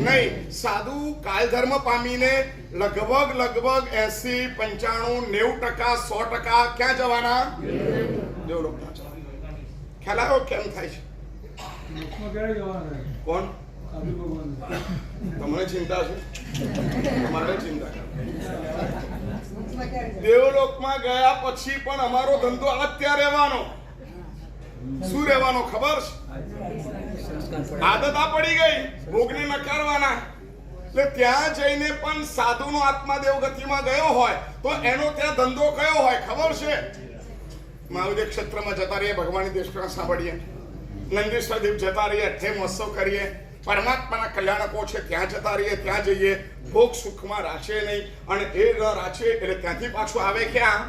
નહીં. સાધુ કાલધર્મ પામીને લગભગ 80, 95, 90%, 100% ક્યાં જવાના? દેવલોકમાં જવાના. ખ્યાલ આવ્યો કેમ થાય છે? કોણ? તમને ચિંતા છે? તમારે ચિંતા કરે. દેવલોકમાં ગયા પછી પણ અમારો ધંધો અત્યારે રહેવાનો. શું રહેવાનો ખબર છે? આદત આ પડી ગઈ ભોગને નકારવાના. એટલે ત્યાં જઈને પણ સાધુનો આત્મા દેવગતિમાં ગયો હોય તો એનો ત્યાં ધંધો કયો હોય ખબર છે? મહાવિદ્ય ક્ષેત્રમાં જતા રહીએ, ભગવાનની દેશકથા સાંભળીએ, નંદીશ્વર દેવ જતા રહીએ, અઠ્ઠે મહોત્સવ કરીએ, પરમાત્માના કલ્યાણકો છે ત્યાં જતા રહીએ, ત્યાં જઈએ, ભોગ સુખમાં રાચે નહીં, અને એ ન રાચે એટલે ત્યાંથી પાછું આવે ક્યાં?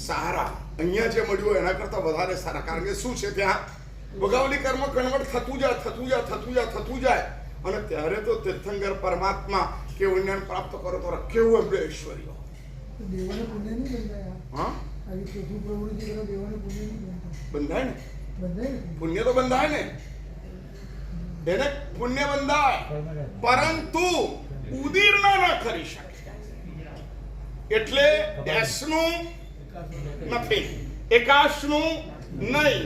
સારા. અહીંયા જે મળ્યું એના કરતા વધારે સારા. કારણ કે શું છે ત્યાં? ભોગાવલી કર્મ કન્વર્ટ થતું જાય. અને ત્યારે તો તીર્થંકર પરમાત્મા કે વિજ્ઞાન પ્રાપ્ત કરો તો કેવું એમને ઐશ્વર્ય. દેવાને પુણ્ય નહીં બંધાય. હા, આવી ચોથું પ્રવૃત્તિ કરો દેવાને પુણ્ય નહીં બંધાય. બંધાય ને? બંધાય ને? પુણ્ય તો બંધાય ને, એને પુણ્ય બંધાય, પરંતુ ઉદીર્ણ ન કરી શકે. એટલે 10 નું નથી, 51 નું નહીં,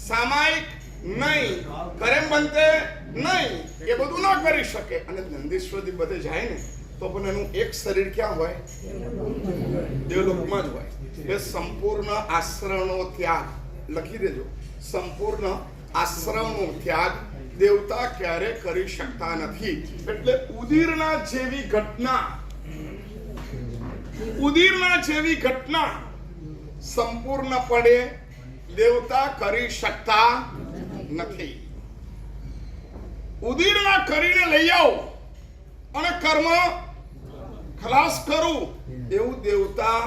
સામાયિક નહીં, કરમ બનતે નહીં, એ બધું ન કરી શકે. અને નંદીશ્વરથી બધે જાય ને તો પણ એનું એક શરીર ક્યાં હોય? દેવલોકમાં જ હોય. એ સંપૂર્ણ આશ્રમનો ત્યાગ, લખી દેજો, સંપૂર્ણ આશ્રમનો ત્યાગ દેવતા ક્યારે કરી શકતા નથી. એટલે ઉદીરના જેવી ઘટના સંપૂર્ણપણે દેવતા કરી શકતા નથી. ઉદીરના કરીને લઈ આવો અને કર્મ ખલાસ કરું એવું દેવતા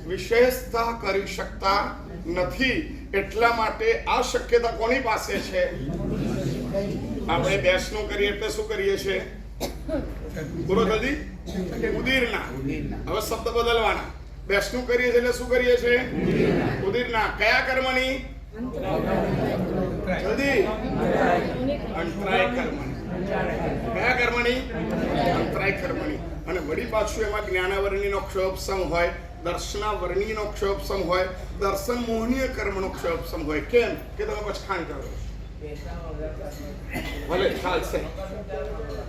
વિશેષતા કરી શકતા નથી. એટલા માટે આ શક્યતા કોની પાસે છે? આપણે 10 નું કરીએ એટલે શું કરીએ છીએ? બોલો જલ્દી. ઉદીરના. હવે શબ્દ બદલવાના. 10 નું કરીએ છીએ એટલે શું કરીએ છીએ? ઉદીરના. કયા કર્મની? જલ્દી. અંતરાય કર્મની. કયા કર્મની? અંતરાય કર્મની. અને વળી પાછું એમાં જ્ઞાનાવરણીનો ક્ષયોપસમ હોય, દર્શનાવરણીનો ક્ષયોપસમ હોય, દર્શન મોહનીય કર્મનો ક્ષયોપસમ હોય. કેમ કે તમે પછખાણ કરો? ભલે ચાલશે.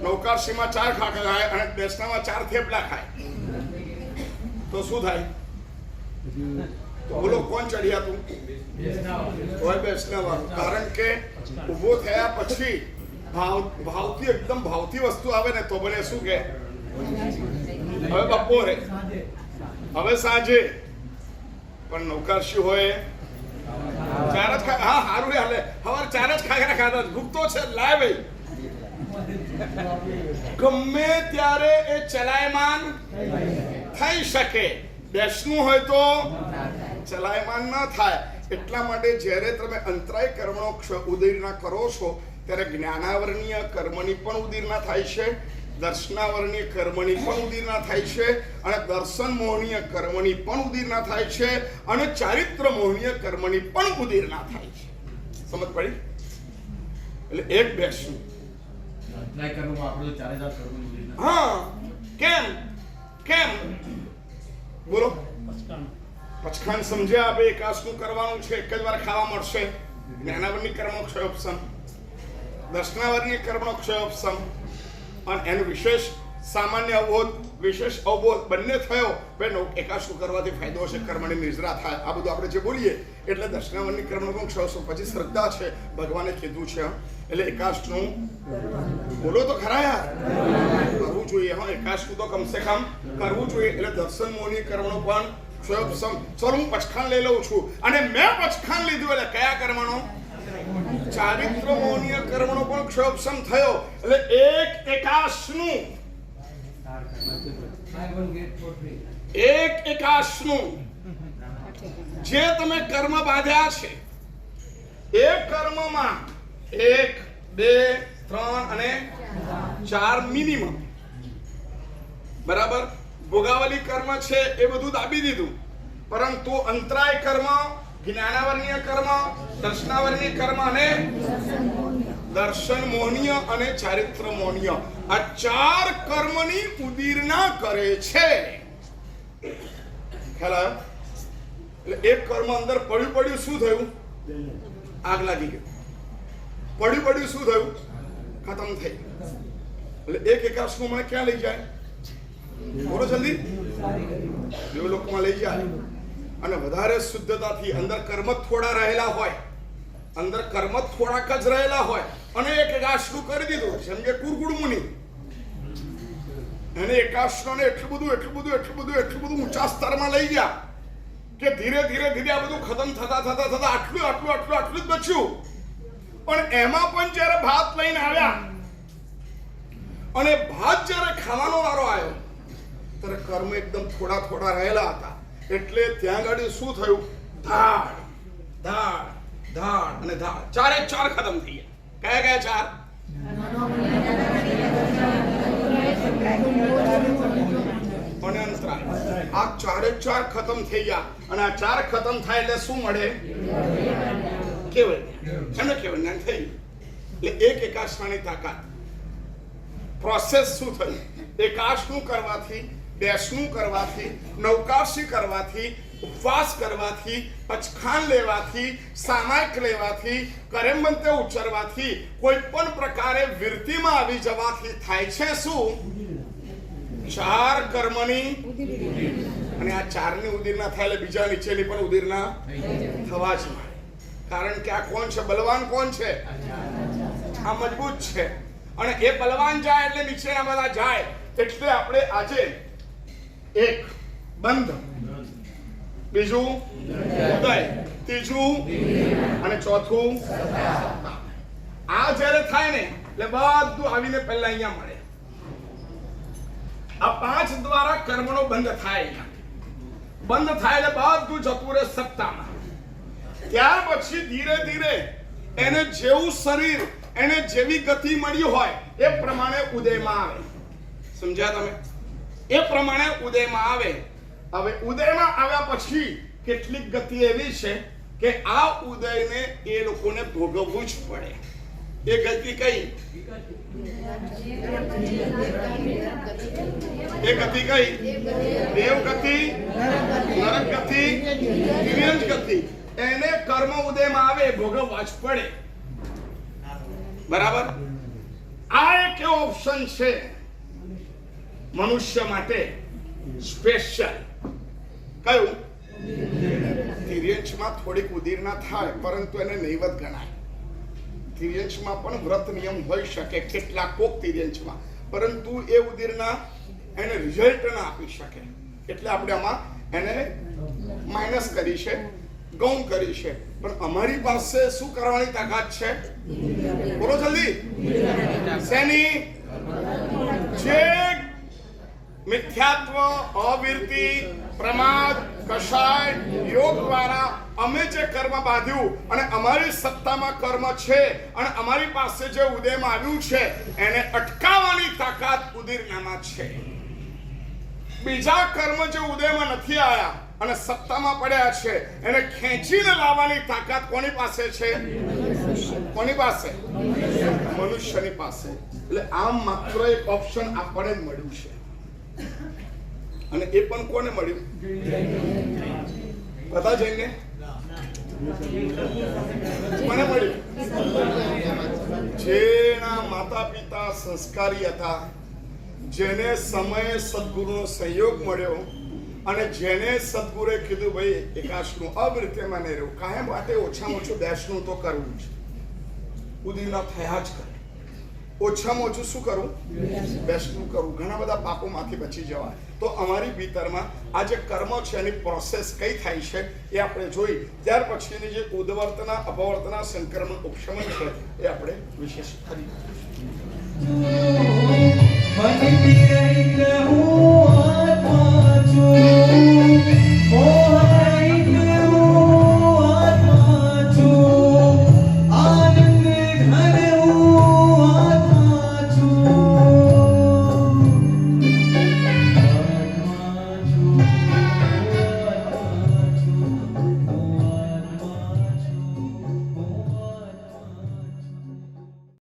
નૌકારસીમાં 4 ખાખા ખાય અને બેસનામાં 4 થેપલા ખાય તો શું થાય? તો બોલો કોણ ચડિયા તું? હોય બેસનામાં. કારણ કે ઊભો થયા પછી ભાવથી એકદમ ભાવથી વસ્તુ આવે ને તો બને શું કે હવે બપોરે, હવે સાંજે. પણ નૌકારસી હોય 4 જ ખા. હા, સારું હાલે. હવાર 4 જ ખાખરા ખાધા, ભૂખ તો છે, લાય ભાઈ. ગમે ત્યારે એ ચલાયમાન થઈ શકે. 10 નું હોય તો ચલાયમાન ન થાય. એટલા માટે જ્યારે તમે અંતરાય કર્મનો ઉદીર્ણા કરો છો ત્યારે જ્ઞાનાવરણીય કર્મની પણ ઉદીર્ણા થાય છે, દર્શનાવરણીય કર્મની પણ ઉદીર્ણા થાય છે, અને દર્શન મોહનીય કર્મની પણ ઉદીર્ણા થાય છે, અને ચારિત્ર મોહનીય કર્મની પણ ઉદીર્ણા થાય છે. સમજ પડી? એટલે એક બેસવું. હા. કેમ બોલો? પચખાન સમજ્યા? આપણે 51 નું કરવાનું છે, એક જ વાર ખાવા મળશે. જ્ઞાનાવરણી કર્મનો ક્ષયોપસમ, દર્શનાવરણીય કર્મનો ક્ષયોપસમ, અને એનું વિશેષ સામાન્ય અવબોધ, વિશેષ અવબોધ બંને થયો. બેનો 51 કરવાથી ફાયદો હશે, કર્મની નિર્જરા થાય. આ બધું આપણે જે બોલીએ એટલે દર્શનાવરણી કર્મનો પણ ક્ષયોપસમ. પછી શ્રદ્ધા છે, ભગવાને કીધું છે એટલે 51 નું બોલો તો ખરા યાર, કરવું જોઈએ. હા, 51 તો કમસે કમ કરવું જોઈએ. એટલે દર્શન મોહની કર્મનો પણ ક્ષયોપસમ. ચલો હું પચખાન લઈ લઉં છું, અને મેં પચખાન લીધું એટલે કયા કર્મનો? ચારિત્ર મોહનીય કર્મનો પણ ક્ષયોપસમ થયો. એટલે 1/51 નું જે તમે કર્મ બાંધ્યા છે એ કર્મમાં 1, 2, 3 અને 4 મિનિમમ, બરાબર. ભોગાવલી કર્મ છે એ બધું દાબી દીધું, પરંતુ અંતરાય કર્મ, જ્ઞાનાવરણીય કર્મ, દર્શનાવરણીય કર્મ અને દર્શન મોહનીય અને ચારિત્ર મોહનીય, આ 4 કર્મની ઉદીર્ણા કરે છે. ખ્યાલ આવ્યો? એટલે એક કર્મ અંદર પડ્યું શું થયું? આગ લાગી ગઈ. પડ્યું શું થયું? ખતમ થઈ. એટલે 1/51 નું મને ક્યાં લઈ જાય? બોલો જલ્દી. દેવલોકમાં લઈ જાય. અને વધારે શુદ્ધતાથી અંદર કર્મ થોડા રહેલા હોય, અંદર કર્મ થોડાક જ રહેલા હોય, અને 1/51 કરી દીધું. જેમ કે કુરકુડ મુનિ, એને 51 ને એટલું બધું ઊંચા સ્તરમાં લઈ ગયા કે ધીરે ધીરે આ બધું ખતમ થતા આટલું જ બચ્યું. પણ એમાં પણ જ્યારે ભાત લઈને આવ્યા અને ભાત જ્યારે ખાવાનો વારો આવ્યો ત્યારે કર્મ એકદમ થોડા થોડા રહેલા હતા, એટલે ત્યાં ગાડી શું થયું? ધાડ ધાડ ધાડ અને ધાડ, ચારે ચાર ખતમ થઈ ગયા. કયા કયા ચાર? અને અંતરાય. આ ચારે ચાર ખતમ થઈ ગયા. અને આ ચાર ખતમ થાય એટલે શું મળે? કેવળ જ્ઞાન. એમને કેવળ જ્ઞાન થઈ. એટલે એક એકાશની તાકાત. પ્રોસેસ શું થઈ? એકાશનું કરવાથી, બેસનું કરવાથી, નવકાશી કરવાથી, ઉપવાસ કરવાથી, પચખાન લેવાથી, સામાયિક લેવાથી, કરેમંતે ઉચ્ચારવાથી, કોઈ પણ પ્રકારે વિરતિમાં આવી જવાથી થાય છે શું? ચાર કર્મની. અને આ ચારની ઉદીરના થાય એટલે બીજા નીચેની પણ ઉદીરના થવા જ મળે. કારણ કે આ કોણ છે? બલવાન કોણ છે? આ મજબૂત છે. અને એ બલવાન જાય એટલે નીચેના બધા જાય. એટલે આપણે આજે એક બંધ, બીજું ઉદય, ત્રીજું અને ચોથું. આ જ્યારે થાય ને એટલે બધું આવીને પહેલા અહીંયા મળે. આ પાંચ દ્વારા કર્મનો બંધ થાય. બંધ થાય એટલે બધું જતું રહે સત્તામાં. ત્યાર પછી ધીરે ધીરે એને જેવું શરીર, એને જેવી ગતિ મળી હોય એ પ્રમાણે ઉદયમાં આવે. સમજ્યા તમે? એ પ્રમાણે ઉદયમાં આવે. હવે ઉદયમાં આવ્યા પછી કેટલીક ગતિ એવી છે કે આ ઉદયને એ લોકોને ભોગવવું જ પડે. એ ગતિ કઈ? એ ગતિ કઈ? દેવ ગતિ, નરક ગતિ, દિવ્યંજ ગતિ. એને કર્મ ઉદયમાં આવે ભોગવવા જ પડે. બરાબર? આ એક એવો ઓપ્શન છે મનુષ્ય માટે સ્પેશિયલ. કયું? તિર્યંશમાં થોડીક ઉદીરના થાય પરંતુ એને નૈવત ગણાય. તિર્યંશમાં પણ વ્રત નિયમ હોઈ શકે કેટલાક કોક તિર્યંશમાં, પરંતુ એ ઉદીરના એને રિઝલ્ટ ના આપી શકે. એટલે આપણે આમાં એને માઇનસ કરી છે, ગૌણ કરી છે. પણ અમારી પાસે શું કરવાની તાકાત છે? બોલો જલ્દી. શેની? જે મિથ્યાત્વ, અવિરતિ, પ્રમાદ, કષાય, યોગ દ્વારા અમે જે કર્મ બાંધ્યું અને અમારી સત્તામાં કર્મ છે અને અમારી પાસે જે ઉદયમાં આવ્યું છે એને અટકાવવાની તાકાત ઉદીરનામાં છે. બીજા કર્મ જે ઉદયમાં નથી આવ્યા અને સત્તામાં પડ્યા છે એને ખેંચીને લાવવાની તાકાત કોની પાસે છે? કોની પાસે? મનુષ્યની પાસે. એટલે આમ માત્ર એક ઓપ્શન આપણને જ મળ્યું છે. અને એ પણ કોને મળ્યું? બધા જઈને કોને મળ્યું? જેના માતા પિતા સંસ્કારી હતા, જેને સમયે સદગુરુનો સહયોગ મળ્યો અને જેને સદગુરુએ કીધું ભાઈ એકાશનું અવિરતમાં નહીં રહેવું, કાયમ માટે ઓછામાં ઓછું બેસનું તો કરવું જ. ઉદીના થયા જ કરે. ઓછામાં ઓછું શું કરવું? બેસનું કરવું. ઘણા બધા પાપોમાંથી બચી જવાય. તો અમારી ભીતરમાં આ જે કર્મ છે એની પ્રોસેસ કઈ થાય છે એ આપણે જોઈ. ત્યાર પછીની જે ઉદ્વર્તના, અપવર્તના, સંક્રમણ, ઉપશમન છે એ આપણે વિશેષ કરી.